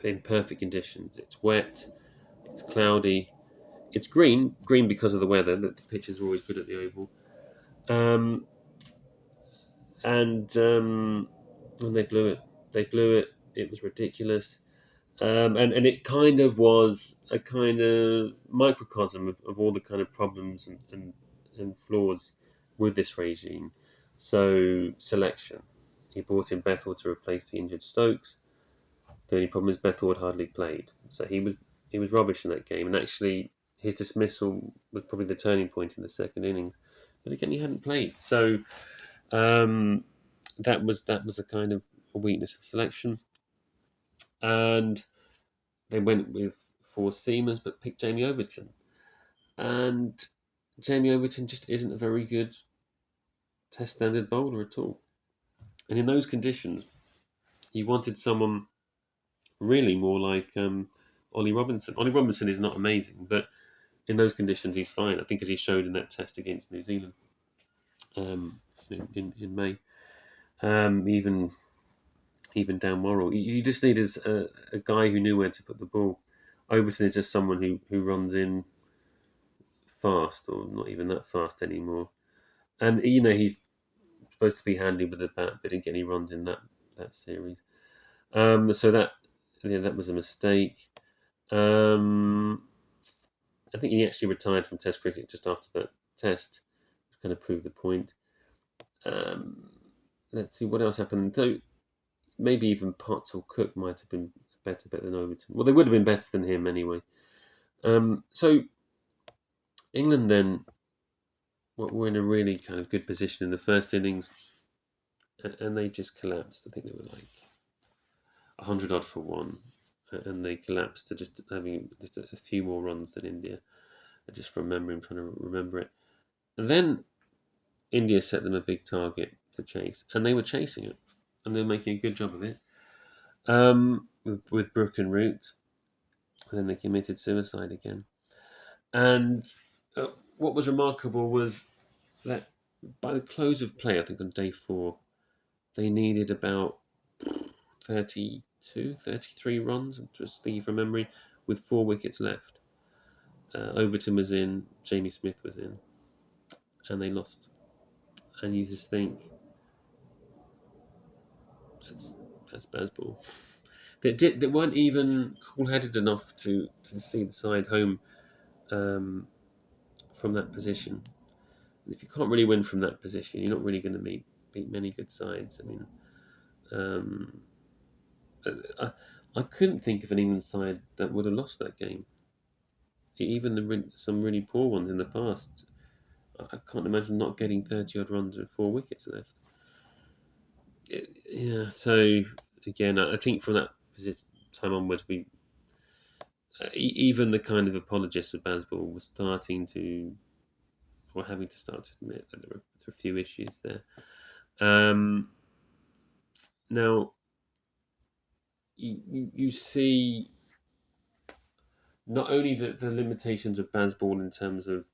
in perfect conditions. It's wet, it's cloudy, it's green because of the weather. That the pitches are always good at the Oval, um, and they blew it. They blew it. It was ridiculous. And it kind of was a kind of microcosm of all the kind of problems and flaws with this regime. So selection, he brought in Bethel to replace the injured Stokes. The only problem is Bethel had hardly played, so he was rubbish in that game. And actually, his dismissal was probably the turning point in the second innings. But again, he hadn't played, so um, that was a kind of a weakness of selection. And they went with four seamers, but picked Jamie Overton. And Jamie Overton just isn't a very good Test standard bowler at all. And in those conditions, you wanted someone really more like Ollie Robinson. Ollie Robinson is not amazing, but in those conditions, he's fine. I think as he showed in that test against New Zealand um, in May, even down Morrell, you just needed a guy who knew where to put the ball. Overton is just someone who runs in fast, or not even that fast anymore. And he's supposed to be handy with the bat, but didn't get any runs in that series. So that was a mistake. I think he actually retired from Test cricket just after that test, which kind of proved the point. Um, let's see what else happened. So maybe even Potts or Cook might have been better than Overton. Well, they would have been better than him anyway. So England then were in a really kind of good position in the first innings, and they just collapsed. I think they were like 100 odd for one, and they collapsed to just having just a few more runs than India. I just trying to remember it. And then India set them a big target to chase, and they were chasing it, and they were making a good job of it. With Brook and Root, and then they committed suicide again. And what was remarkable was that by the close of play, I think on day 4, they needed about 32, 33 runs, just thinking from memory, with 4 wickets left. Overton was in, Jamie Smith was in, and they lost. And you just think, that's BazBall. They weren't even cool-headed enough to see the side home from that position. And if you can't really win from that position, you're not really going to beat many good sides. I mean, I couldn't think of an England side that would have lost that game. Even some really poor ones in the past, I can't imagine not getting 30 odd runs with 4 wickets left. Yeah, so again, I think from that time onwards, even the kind of apologists of BazBall were having to start to admit that there are a few issues there. Now, you see not only the limitations of BazBall in terms of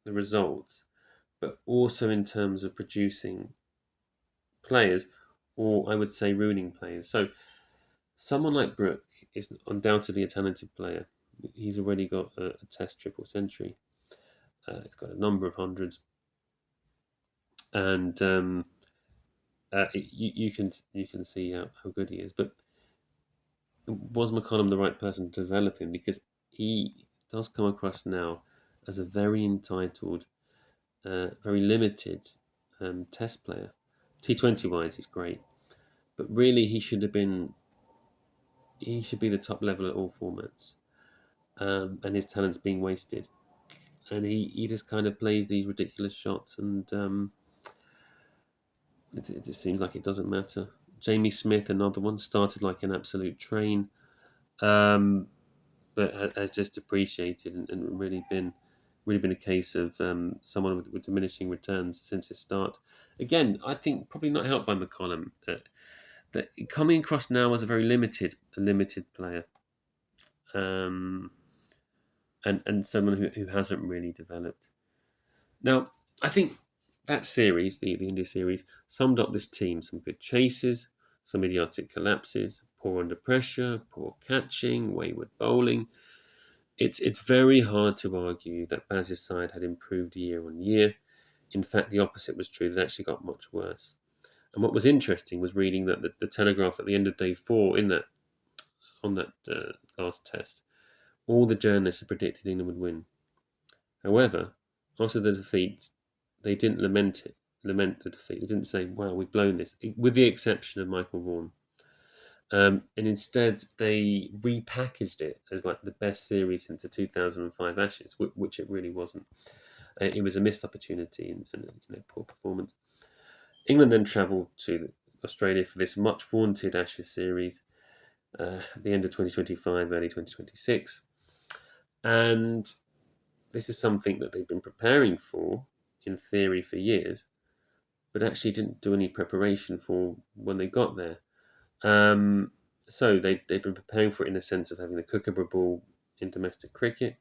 the results, but also in terms of producing players, or I would say ruining players. So someone like Brook is undoubtedly a talented player. He's already got a Test triple century. He's got a number of hundreds. and you can see how good he is. But was McCollum the right person to develop him? Because he does come across now as a very entitled, very limited Test player. T20 wise, he's great, but really he should be the top level at all formats, and his talent's being wasted. And he just kind of plays these ridiculous shots, and it just seems like it doesn't matter. Jamie Smith, another one, started like an absolute train, um, but has just appreciated and really been a case of someone with diminishing returns since his start. Again, I think probably not helped by McCollum. That coming across now as a limited player, um, and someone who hasn't really developed. Now, I think that series, the India series, summed up this team. Some good chases, some idiotic collapses, poor under pressure, poor catching, wayward bowling. It's very hard to argue that Baz's side had improved year on year. In fact, the opposite was true. It actually got much worse. And what was interesting was reading that the Telegraph at the end of day four on that last test, all the journalists had predicted England would win. However, after the defeat, they didn't lament the defeat. They didn't say, "Wow, we've blown this," with the exception of Michael Vaughan. And instead, they repackaged it as like the best series since the 2005 Ashes, which it really wasn't. It was a missed opportunity and poor performance. England then travelled to Australia for this much vaunted Ashes series at the end of 2025, early 2026. And this is something that they've been preparing for, in theory, for years, but actually didn't do any preparation for when they got there. Um, so they've been preparing for it in the sense of having the Kookaburra ball in domestic cricket,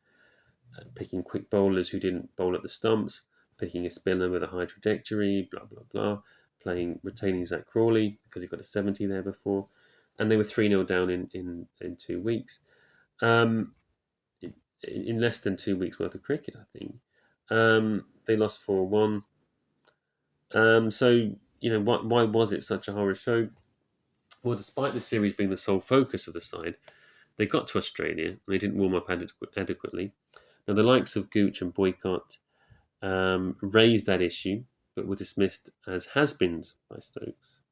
picking quick bowlers who didn't bowl at the stumps, picking a spinner with a high trajectory, blah, blah, blah, retaining Zach Crawley because he got a 70 there before, and they were 3-0 down in 2 weeks. In less than 2 weeks worth of cricket, I think. They lost 4-1. So, why was it such a horror show? Well, despite the series being the sole focus of the side, they got to Australia and they didn't warm up adequately. Now, the likes of Gooch and Boycott raised that issue, but were dismissed as has-beens by Stokes.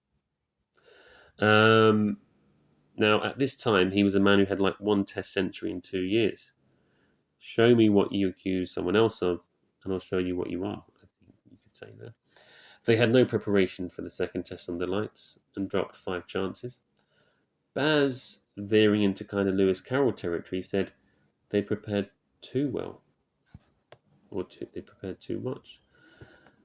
Now, at this time, he was a man who had like one Test century in 2 years. Show me what you accuse someone else of, and I'll show you what you are, I think you could say that. They had no preparation for the second Test under lights and dropped 5 chances. Baz, veering into kind of Lewis Carroll territory, said they prepared too well, they prepared too much.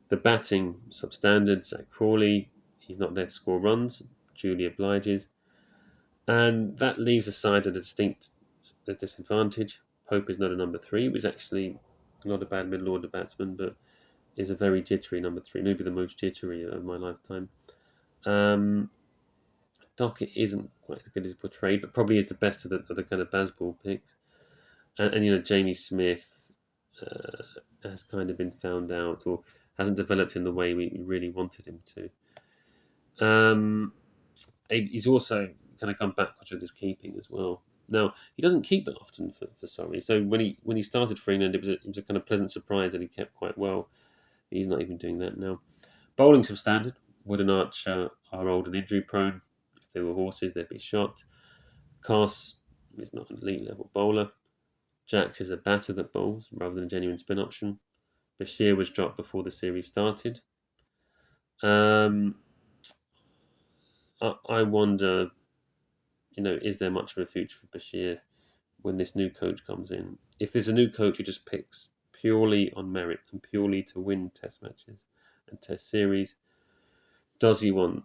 The batting, substandard. Zach Crawley, he's not there to score runs, duly obliges. And that leaves the side at a distinct disadvantage. Pope is not a number 3, he was actually not a bad middle order batsman, but is a very jittery number 3, maybe the most jittery of my lifetime. Dockett isn't quite as good as portrayed, but probably is the best of the kind of BazBall picks. And Jamie Smith has kind of been found out or hasn't developed in the way we really wanted him to. He's also kind of gone backwards with his keeping as well. Now he doesn't keep that often for Surrey. So when he started for England, it was a kind of pleasant surprise that he kept quite well. He's not even doing that now. Bowling substandard. Wood and Archer are old and injury prone. If they were horses, they'd be shot. Cass is not an elite level bowler. Jacks is a batter that bowls rather than a genuine spin option. Bashir was dropped before the series started. I wonder, is there much of a future for Bashir when this new coach comes in? If there's a new coach who just picks purely on merit and purely to win Test matches and Test series, does he want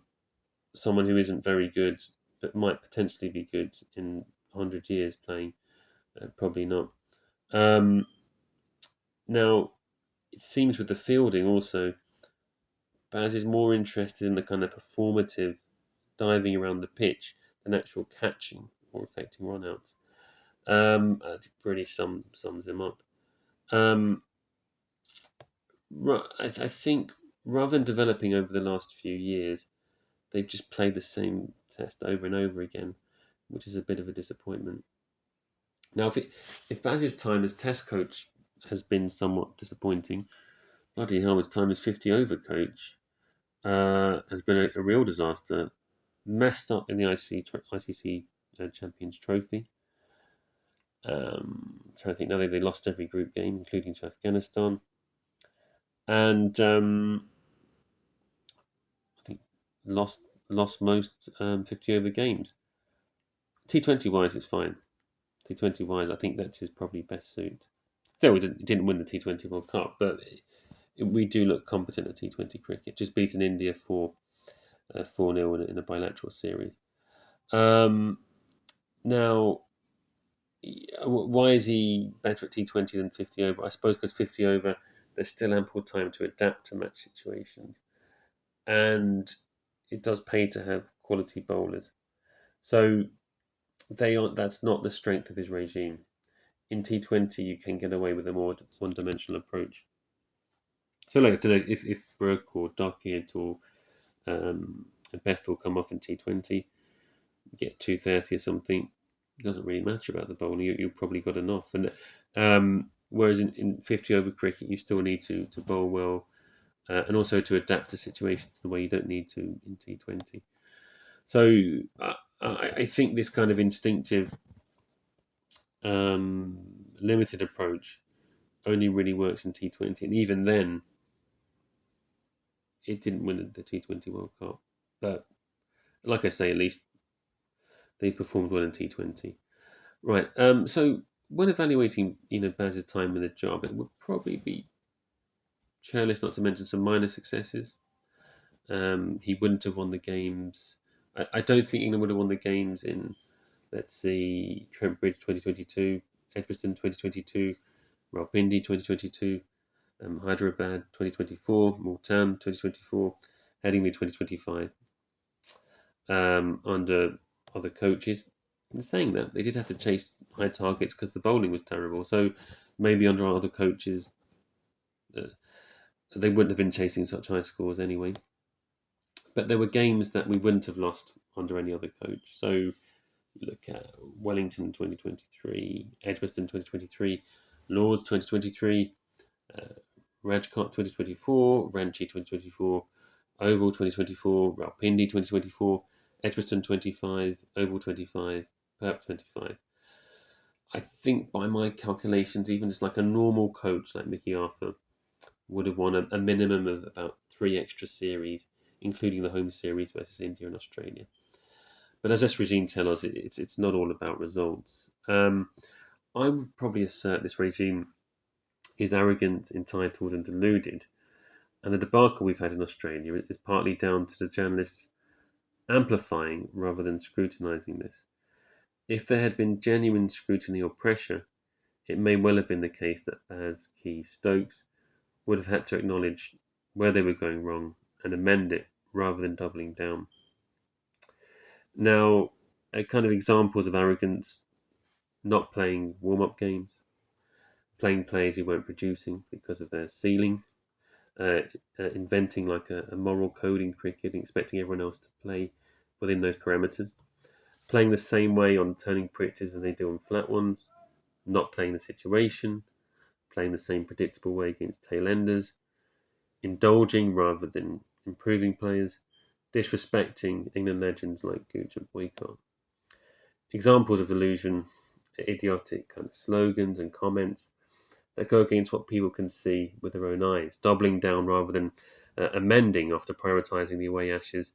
someone who isn't very good but might potentially be good in 100 years playing? Probably not. Now, it seems with the fielding also, Baz is more interested in the kind of performative diving around the pitch than actual catching or affecting runouts. I think really sums him up. I think rather than developing over the last few years, they've just played the same test over and over again, which is a bit of a disappointment. Now, if Baz's time as test coach has been somewhat disappointing, bloody hell, his time as 50 over coach has been a real disaster. Messed up in the ICC Champions Trophy. Trying to think now they lost every group game, including to Afghanistan, and I think lost most 50 over games. T20 wise, it's fine. T20 wise, I think that's his probably best suit. Still, he didn't win the T20 World Cup, but we do look competent at T20 cricket. Just beating India 4-0 in a bilateral series. Now, why is he better at T20 than 50 over? I suppose because 50 over, there's still ample time to adapt to match situations, and it does pay to have quality bowlers. So they aren't. That's not the strength of his regime. In T20, you can get away with a more one-dimensional approach. So, like today, if Brook or Duckett or Bethel come off in T20, get 230 or something, it doesn't really matter about the bowling. You've probably got enough. And whereas in 50 over cricket, you still need to bowl well and also to adapt to situations the way you don't need to in T20. So I think this kind of instinctive, limited approach only really works in T20, and even then, it didn't win the T20 World Cup. But like I say, at least they performed well in T20. Right. So when evaluating, Baz's time in the job, it would probably be careless not to mention some minor successes. He wouldn't have won the games. I don't think England would have won the games in, let's see, Trent Bridge 2022, Edgbaston 2022, Rawalpindi 2022, Hyderabad 2024, Multan 2024, Headingley 2025, under other coaches. In saying that, they did have to chase high targets because the bowling was terrible. So maybe under other coaches, uh, they wouldn't have been chasing such high scores anyway. But there were games that we wouldn't have lost under any other coach. So you look at Wellington 2023, Edgbaston 2023, Lords 2023, uh, Rajkot 2024, Ranchi 2024, Oval 2024, Rawalpindi 2024, Edgbaston 25, Oval 25, Perth 25. I think by my calculations, even just like a normal coach like Mickey Arthur would have won a minimum of about 3 extra series, including the home series versus India and Australia. But as this regime tells us, it's not all about results. I would probably assert this regime is arrogant, entitled, and deluded. And the debacle we've had in Australia is partly down to the journalists amplifying rather than scrutinising this. If there had been genuine scrutiny or pressure, it may well have been the case that Baz, Key, Stokes would have had to acknowledge where they were going wrong and amend it rather than doubling down. Now, kind of examples of arrogance: not playing warm-up games, playing players who weren't producing because of their ceiling, inventing like a moral code in cricket and expecting everyone else to play within those parameters, playing the same way on turning pitches as they do on flat ones, not playing the situation, playing the same predictable way against tail enders, indulging rather than improving players, disrespecting England legends like Gooch and Boycott. Examples of delusion are idiotic kind of slogans and comments that go against what people can see with their own eyes, doubling down rather than amending after prioritising the away ashes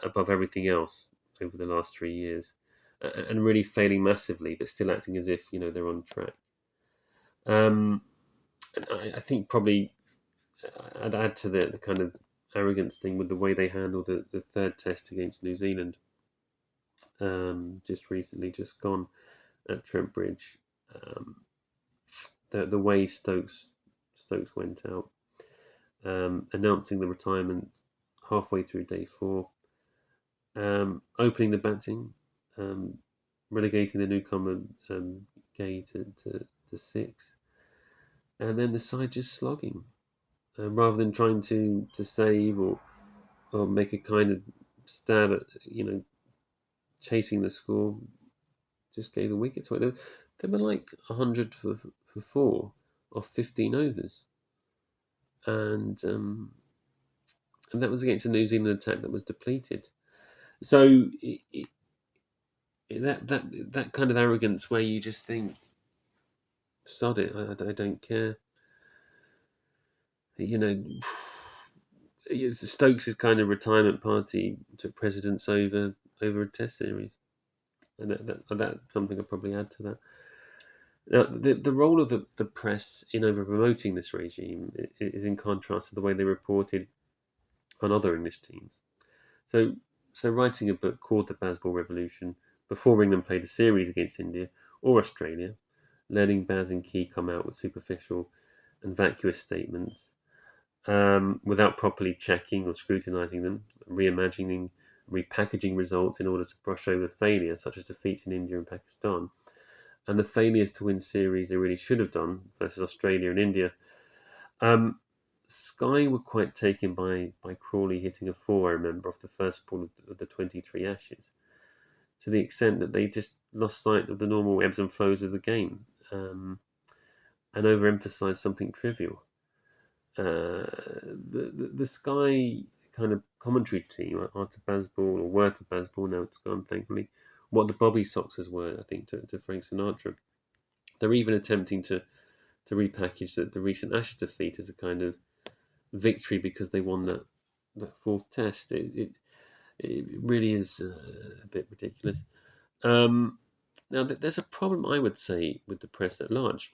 above everything else over the last 3 years, and really failing massively, but still acting as if they're on track. And I think probably I'd add to the kind of arrogance thing with the way they handled the third test against New Zealand, just gone at Trent Bridge. The way Stokes went out, announcing the retirement halfway through day 4, opening the batting, relegating the newcomer Gay to 6, and then the side just slogging. rather than trying to save or make a kind of stab at chasing the score. Just gave the wickets away. They were like 100 for four off 15 overs, and and that was against a New Zealand attack that was depleted. So that kind of arrogance where you just think, sod it, I don't care. You know, Stokes' kind of retirement party took precedence over a Test series, and that's something I'll probably add to that. Now, the role of the press in over promoting this regime is in contrast to the way they reported on other English teams. So, so writing a book called The BazBall Revolution before England played a series against India or Australia, letting Baz and Key come out with superficial and vacuous statements without properly checking or scrutinising them, reimagining, repackaging results in order to brush over failure, such as defeats in India and Pakistan, and the failures to win series they really should have done versus Australia and India. Um, Sky were quite taken by Crawley hitting a four, I remember, off the first ball of the 23 Ashes, to the extent that they just lost sight of the normal ebbs and flows of the game and overemphasised something trivial. The Sky kind of commentary team are to BazBall, or were to BazBall, now it's gone, thankfully, what the Bobby Soxers were, I think, to Frank Sinatra. They're even attempting to repackage the recent Ashes defeat as a kind of victory because they won that fourth test. It really is a bit ridiculous. Um, Now, there's a problem, I would say, with the press at large,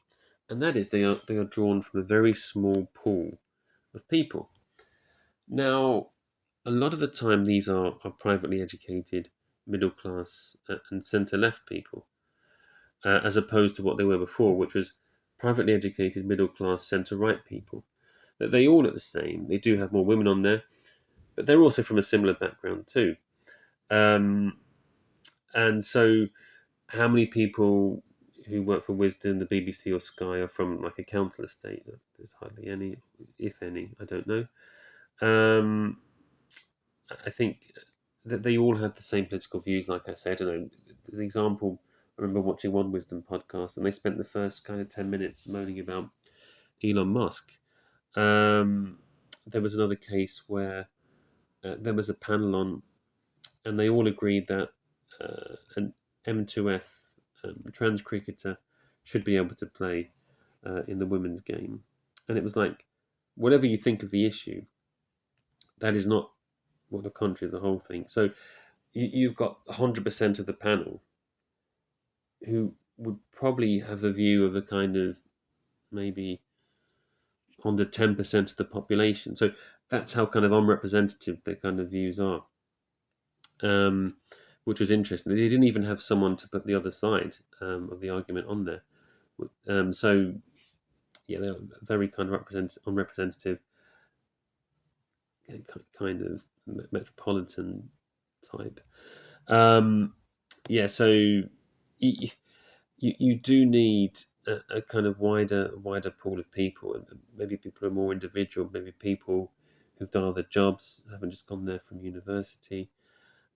and that is they are drawn from a very small pool of people. Now, a lot of the time, these are privately educated, middle class, and centre left people, as opposed to what they were before, which was privately educated, middle class, centre right people. That they all look the same. They do have more women on there, but they're also from a similar background too. Um, and so, how many people who work for Wisdom, the BBC, or Sky are from like a council estate? There's hardly any, if any. I don't know. Um, I think that they all have the same political views. Like I said, I don't know. As an example, I remember watching one Wisdom podcast, and they spent the first kind of 10 minutes moaning about Elon Musk. Um, there was another case where there was a panel on, and they all agreed that an M2F trans cricketer should be able to play in the women's game. And it was like, whatever you think of the issue, that is not what the country as a whole thinks. So you've got 100% of the panel who would probably have the view of a kind of maybe under 10% of the population. So that's how kind of unrepresentative their kind of views are, um, which was interesting. They didn't even have someone to put the other side of the argument on there. So yeah, they're very kind of unrepresentative, kind of metropolitan type. Um, yeah, so you do need a kind of wider pool of people, and maybe people who are more individual, maybe people who've done other jobs, haven't just gone there from university,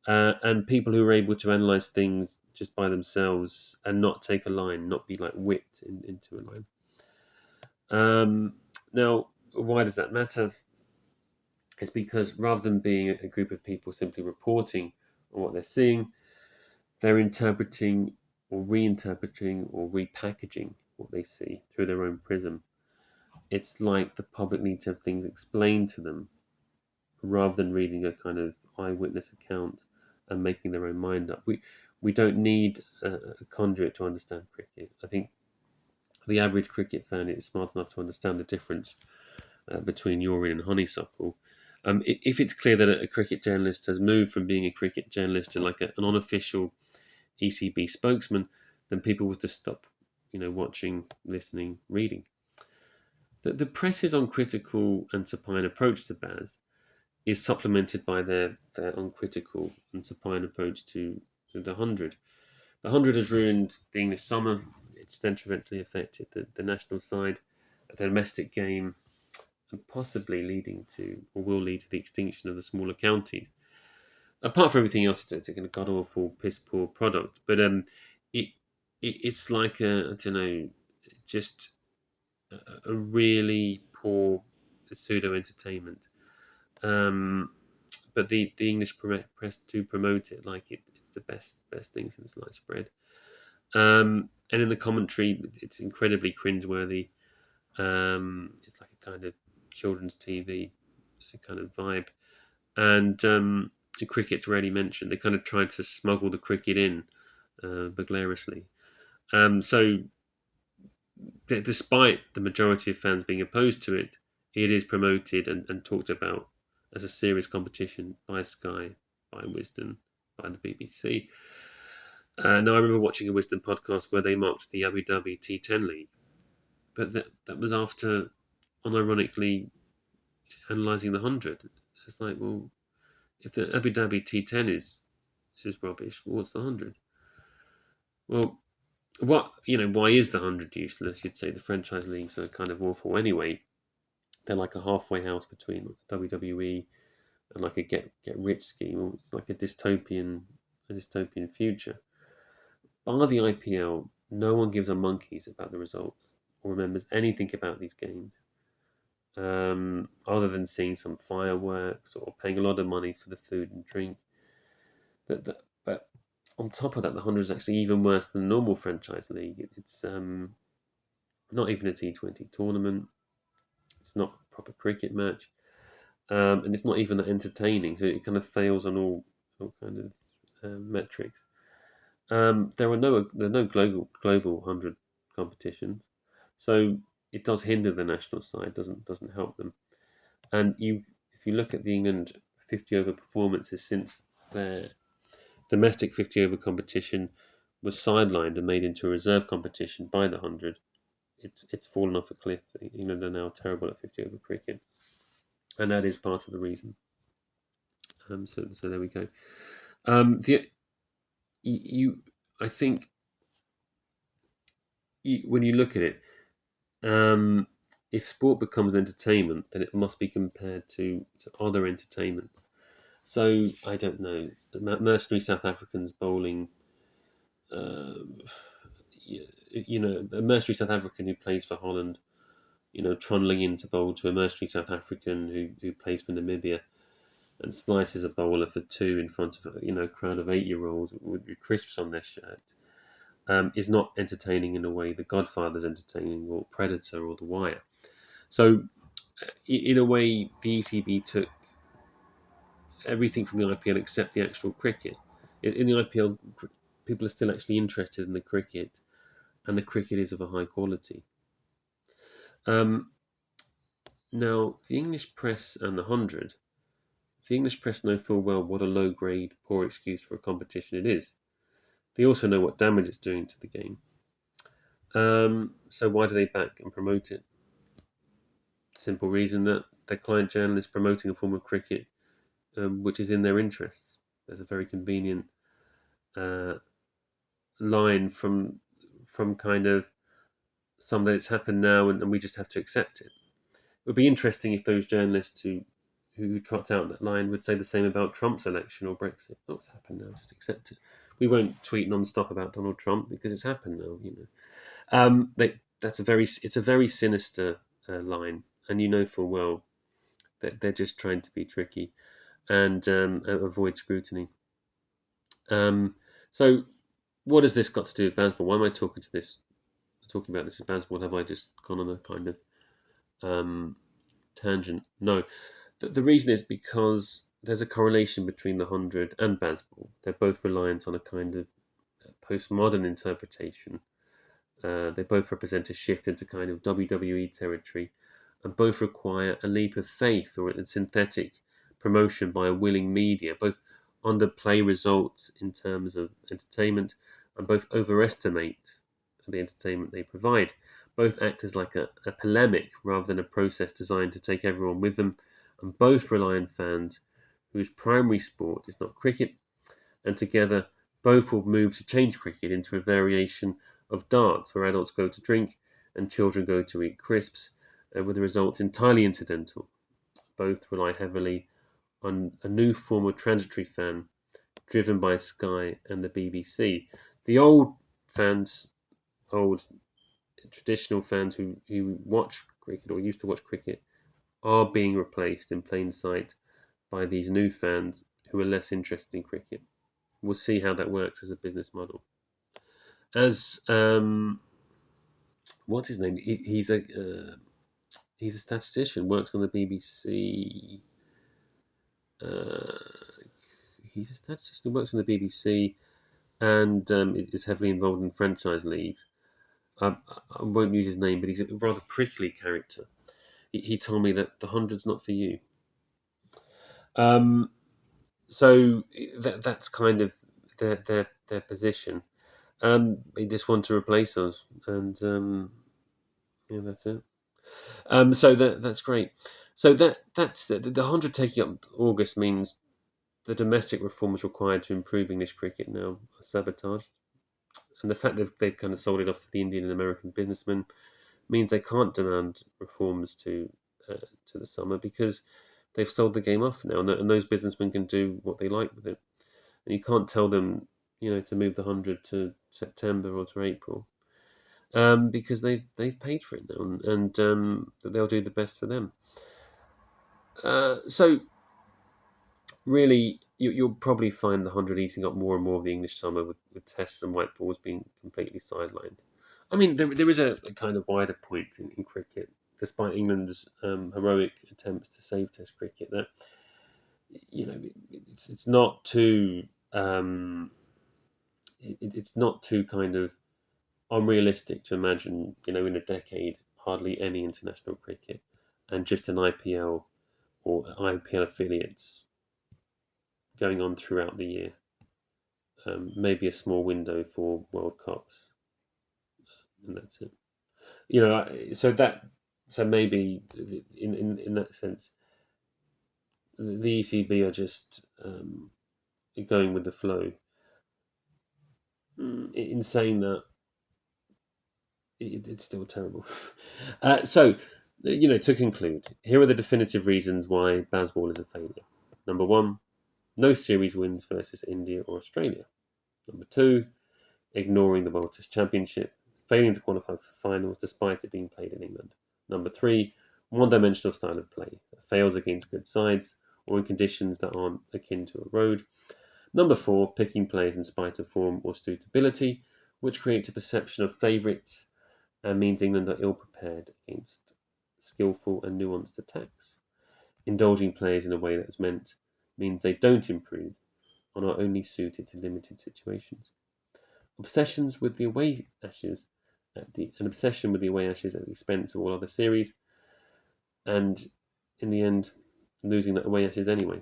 and people who are able to analyze things just by themselves and not take a line, not be like whipped into a line. Now, why does that matter? It's because rather than being a group of people simply reporting on what they're seeing, they're interpreting or reinterpreting or repackaging what they see through their own prism. It's like the public need to have things explained to them rather than reading a kind of eyewitness account and making their own mind up. We don't need a conduit to understand cricket. I think the average cricket fan is smart enough to understand the difference between urine and honeysuckle. If it's clear that a cricket journalist has moved from being a cricket journalist to like an unofficial ECB spokesman, then people will just stop, watching, listening, reading. The press's uncritical and supine approach to Baz is supplemented by their uncritical and supine approach to the 100. The 100 has ruined the English summer. It's detrimentally affected the national side, the domestic game, and possibly leading to, or will lead to, the extinction of the smaller counties. Apart from everything else, it's a kind of god awful, piss poor product. But it, it's like I don't know, just a really poor pseudo entertainment. Um, but the English press do promote it like it's the best thing since sliced bread. And in the commentary, it's incredibly cringeworthy. It's like a kind of children's TV kind of vibe, and the cricket's rarely mentioned. They kind of tried to smuggle the cricket in beglariously. So, despite the majority of fans being opposed to it, it is promoted and talked about as a serious competition by Sky, by Wisden, by the BBC. Now, I remember watching a Wisden podcast where they mocked the Abu Dhabi T10 League, but that was after, unironically, analysing the 100. It's like, well, if the Abu Dhabi T10 is rubbish, what's the 100? Well, why is the 100 useless? You'd say the franchise leagues are kind of awful anyway. They're like a halfway house between WWE and like a get rich scheme. It's like a dystopian future. Bar the IPL, no one gives a monkeys about the results or remembers anything about these games, other than seeing some fireworks or paying a lot of money for the food and drink. But on top of that, the 100 is actually even worse than the normal franchise league. It's not even a T20 tournament. It's not a proper cricket match, and it's not even that entertaining. So it kind of fails on all kind of metrics. There are no global 100 competitions, so it does hinder the national side. Doesn't help them. And if you look at the England 50 over performances since their domestic 50 over competition was sidelined and made into a reserve competition by the 100, it's fallen off a cliff. England are now terrible at 50 over cricket, and that is part of the reason. So there we go. I think when you look at it, if sport becomes an entertainment, then it must be compared to other entertainments. So I don't know, mercenary South Africans bowling. A mercenary South African who plays for Holland, trundling in to bowl to a mercenary South African who plays for Namibia and slices a bowler for two in front of a crowd of 8-year-olds with crisps on their shirt, is not entertaining in a way The Godfather's entertaining, or Predator, or The Wire. So, in a way, the ECB took everything from the IPL except the actual cricket. In the IPL, people are still actually interested in the cricket, and the cricket is of a high quality. Now, the English press and the 100, the English press know full well what a low-grade, poor excuse for a competition it is. They also know what damage it's doing to the game. So why do they back and promote it? Simple reason that their client journal is promoting a form of cricket which is in their interests. There's a very convenient line from kind of some that it's happened now, and we just have to accept it. It would be interesting if those journalists who trot out that line would say the same about Trump's election or Brexit. Oh, it's happened now, just accept it. We won't tweet non-stop about Donald Trump because it's happened now. It's a very sinister line, and you know full well that they're just trying to be tricky and avoid scrutiny. So, what has this got to do with BazBall? Why am I talking about this with BazBall? Have I just gone on a kind of tangent? No. The reason is because there's a correlation between the 100 and BazBall. They're both reliant on a kind of postmodern interpretation. They both represent a shift into kind of WWE territory, and both require a leap of faith or a synthetic promotion by a willing media. Both underplay results in terms of entertainment, and both overestimate the entertainment they provide. Both act as like a polemic rather than a process designed to take everyone with them, and both rely on fans whose primary sport is not cricket, and together both will move to change cricket into a variation of darts, where adults go to drink and children go to eat crisps, with the results entirely incidental. Both rely heavily on a new form of transitory fan driven by Sky and the BBC. The old traditional fans who watch cricket or used to watch cricket are being replaced in plain sight by these new fans who are less interested in cricket. We'll see how that works as a business model. As what's his name? He's a statistician. Works on the BBC. Uh, he's a statistician. Works on the BBC and is heavily involved in franchise leagues. I won't use his name, but he's a rather prickly character. He told me that the hundred's not for you. So that's kind of their position. They just want to replace us, and yeah, that's it. So that's great. So that's the 100 taking up August means the domestic reforms required to improve English cricket now are sabotaged, and the fact that they've kind of sold it off to the Indian and American businessmen means they can't demand reforms to the summer because they've sold the game off now, and those businessmen can do what they like with it. And you can't tell them, to move the 100 to September or to April, because they've paid for it now, and they'll do the best for them. So really, you'll probably find the 100 eating up more and more of the English summer with tests and white balls being completely sidelined. I mean, there is a kind of wider point in cricket, despite England's heroic attempts to save Test cricket, that it's not too it's not too kind of unrealistic to imagine, in a decade, hardly any international cricket and just an IPL or IPL affiliates going on throughout the year. Maybe a small window for World Cups, and that's it. So maybe in that sense, the ECB are just going with the flow. In saying that, it's still terrible. So, to conclude, here are the definitive reasons why BazBall is a failure. Number one, no series wins versus India or Australia. Number two, ignoring the World Test Championship, failing to qualify for finals despite it being played in England. Number three, one-dimensional style of play that fails against good sides or in conditions that aren't akin to a road. Number four, picking players in spite of form or suitability, which creates a perception of favourites and means England are ill prepared against skillful and nuanced attacks. Indulging players in a way that is meant means they don't improve and are only suited to limited situations. Obsessions with the away ashes an obsession with the away ashes at the expense of all other series, and in the end, losing the away ashes anyway.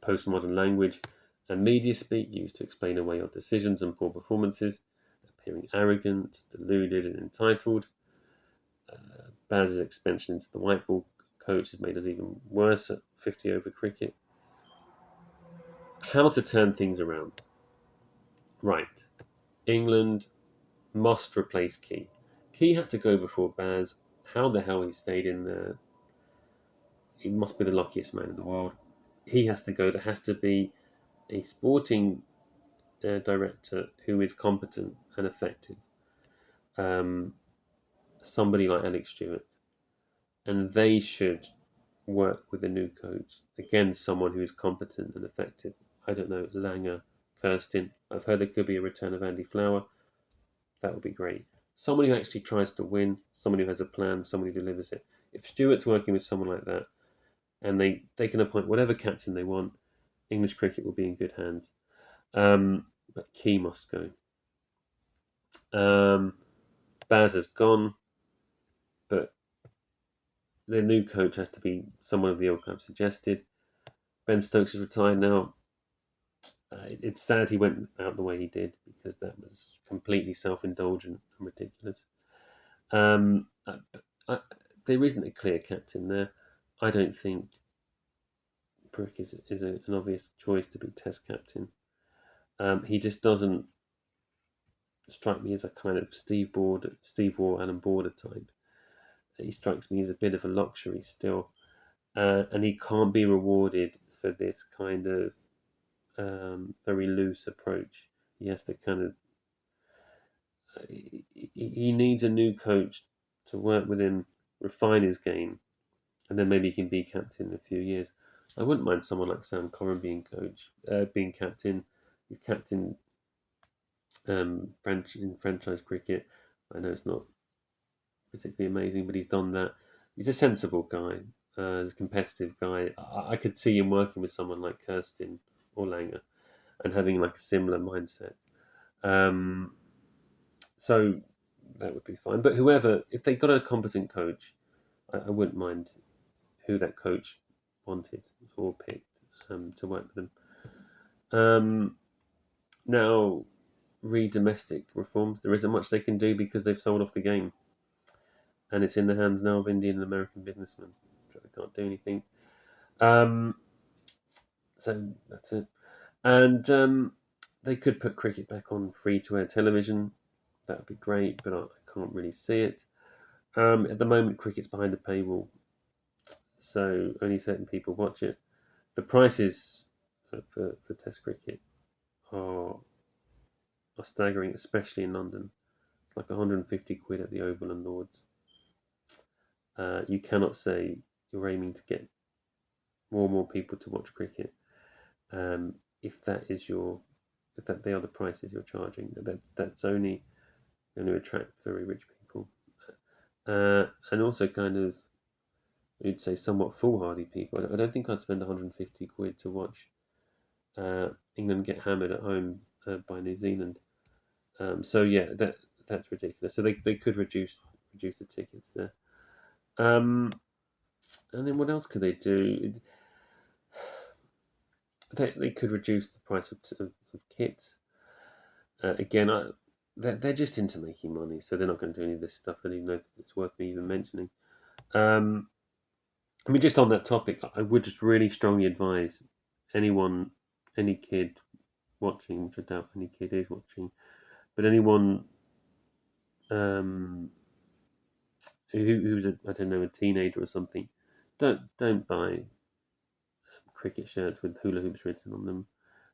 Postmodern language and media speak used to explain away our decisions and poor performances, appearing arrogant, deluded, and entitled. Baz's expansion into the white ball coach has made us even worse at 50 over cricket. How to turn things around? Right. England must replace Key. Key had to go before Baz. How the hell he stayed in there? He must be the luckiest man in the world. He has to go. There has to be a sporting director who is competent and effective. Somebody like Alex Stewart. And they should work with the new coach. Again, someone who is competent and effective. I don't know, Langer, Kirsten. I've heard there could be a return of Andy Flower. That would be great. Someone who actually tries to win, someone who has a plan, someone who delivers it. If Stewart's working with someone like that, and they can appoint whatever captain they want, English cricket will be in good hands. But Key must go. Baz has gone, but the new coach has to be someone of the ilk I've suggested. Ben Stokes is retired now. It's sad he went out the way he did because that was completely self-indulgent and ridiculous. There isn't a clear captain there. I don't think Brook is an obvious choice to be Test captain. He just doesn't strike me as a kind of Steve Waugh, Alan Border type. he strikes me as a bit of a luxury still, and he can't be rewarded for this kind of very loose approach. He has to kind of he needs a new coach to work with him, refine his game, and then maybe he can be captain in a few years. I wouldn't mind someone like Sam Corrin being captain. He's captain in franchise cricket. I know it's not particularly amazing, but he's done that. He's a sensible guy. He's a competitive guy. I could see him working with someone like Kirsten or Langer and having like a similar mindset. Um, so that would be fine. But whoever, if they got a competent coach, I wouldn't mind who that coach wanted or picked to work with them. Now, re domestic reforms, there isn't much they can do because they've sold off the game, and it's in the hands now of Indian and American businessmen, so they can't do anything. Um, so that's it. And they could put cricket back on free to air television. That would be great, but I can't really see it. At the moment, cricket's behind a paywall, so only certain people watch it. The prices for Test cricket are are staggering, especially in London. It's like 150 quid at the Oval and Lords. You cannot say you're aiming to get more and more people to watch cricket if that is your if that they are the prices you're charging. That's only going to attract very rich people, and also kind of you'd say somewhat foolhardy people. I don't think I'd spend 150 quid to watch England get hammered at home by New Zealand. So yeah, that's ridiculous. So they could reduce the tickets there. Um, and then what else could they do? They could reduce the price of kits. Again, they're just into making money, so they're not going to do any of this stuff. I don't even know if it's worth me even mentioning. Um, I mean, just on that topic, I would just really strongly advise anyone, any kid watching, which I doubt any kid is watching, but anyone who's I don't know, a teenager or something, don't buy cricket shirts with hula hoops written on them.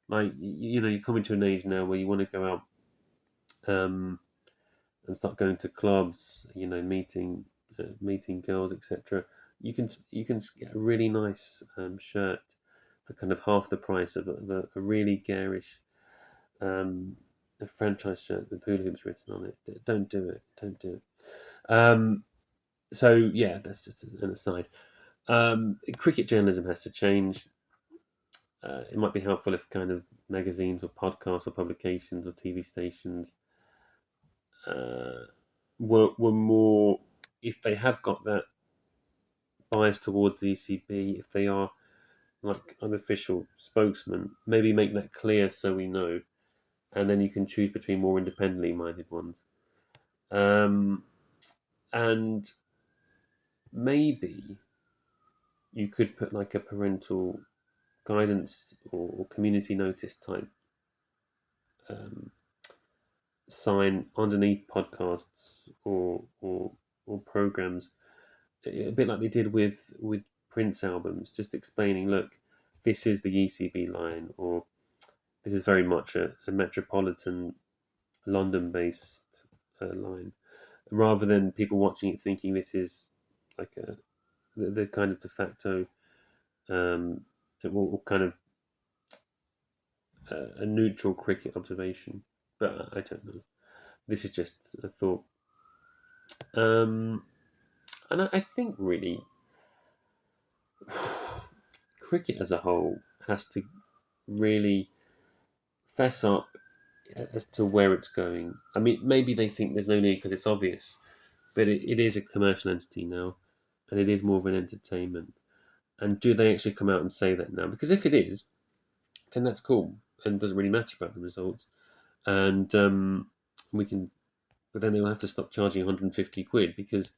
Like you're coming to an age now where you want to go out and start going to clubs, meeting girls, etc. You can get a really nice shirt for kind of half the price of a really garish a franchise shirt with hula hoops written on it. Don't do it. Don't do it. So yeah, that's just an aside. Cricket journalism has to change. It might be helpful if kind of magazines or podcasts or publications or TV stations uh, were more, if they have got that bias towards the ECB, if they are like unofficial spokesman, maybe make that clear so we know, and then you can choose between more independently minded ones. Um, and maybe you could put like a parental guidance or community notice type um, sign underneath podcasts or programs, a bit like they did with Prince albums, just explaining, look, this is the ECB line, or this is very much a metropolitan London-based line, rather than people watching it thinking this is like the kind of de facto um, or kind of a neutral cricket observation. But I don't know. This is just a thought. And I think really cricket as a whole has to really fess up as to where it's going. I mean, maybe they think there's no need because it's obvious, but it is a commercial entity now, and it is more of an entertainment. And do they actually come out and say that now? Because if it is, then that's cool, and it doesn't really matter about the results. And we can, but then they'll have to stop charging 150 quid because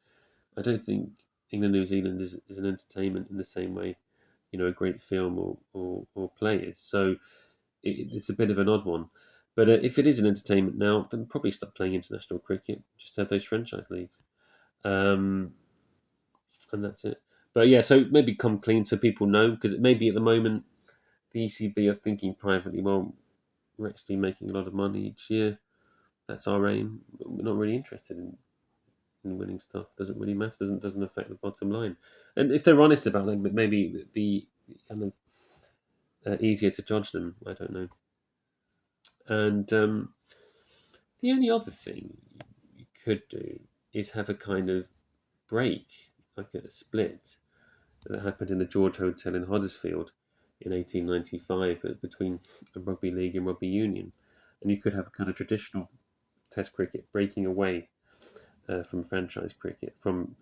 I don't think England New Zealand is an entertainment in the same way, a great film or play is. So it's a bit of an odd one. But if it is an entertainment now, then probably stop playing international cricket. Just have those franchise leagues. Um, and that's it. But yeah, so maybe come clean so people know, because maybe at the moment the ECB are thinking privately, well, we're actually making a lot of money each year. That's our aim. We're not really interested in winning stuff. Doesn't really matter. Doesn't affect the bottom line. And if they're honest about it, maybe it'd be kind of easier to judge them. I don't know. And the only other thing you could do is have a kind of break, like a split that happened in the George Hotel in Huddersfield in 1895 between a rugby league and rugby union. And you could have a kind of traditional Test cricket breaking away from franchise cricket, from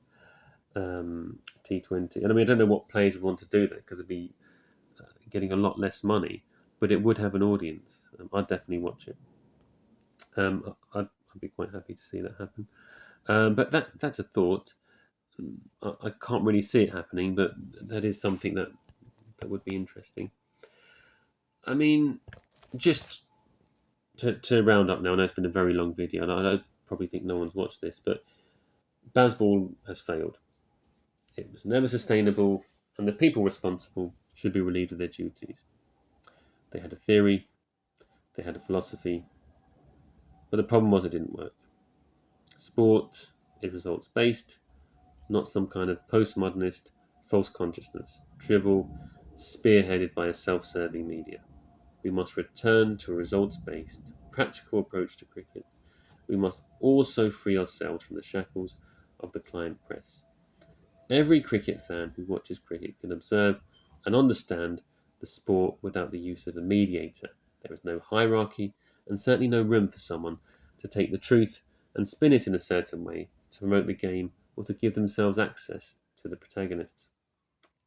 T20. And I mean, I don't know what players would want to do that because it'd be getting a lot less money, but it would have an audience. I'd definitely watch it. I'd be quite happy to see that happen. But that's a thought. I can't really see it happening, but that is something that would be interesting. I mean, just to round up now, I know it's been a very long video, and I probably think no one's watched this, but BazBall has failed. It was never sustainable, and the people responsible should be relieved of their duties. They had a theory, they had a philosophy, but the problem was it didn't work. Sport is results based, not some kind of postmodernist false consciousness, drivel, spearheaded by a self serving media. We must return to a results based, practical approach to cricket. We must also free ourselves from the shackles of the client press. Every cricket fan who watches cricket can observe and understand the sport without the use of a mediator. There is no hierarchy and certainly no room for someone to take the truth and spin it in a certain way to promote the game or to give themselves access to the protagonists.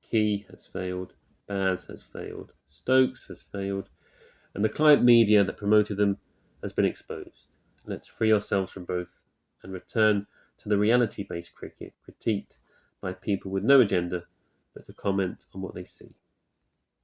Key has failed, Baz has failed, Stokes has failed, and the client media that promoted them has been exposed. Let's free ourselves from both and return to the reality based cricket critiqued by people with no agenda but to comment on what they see.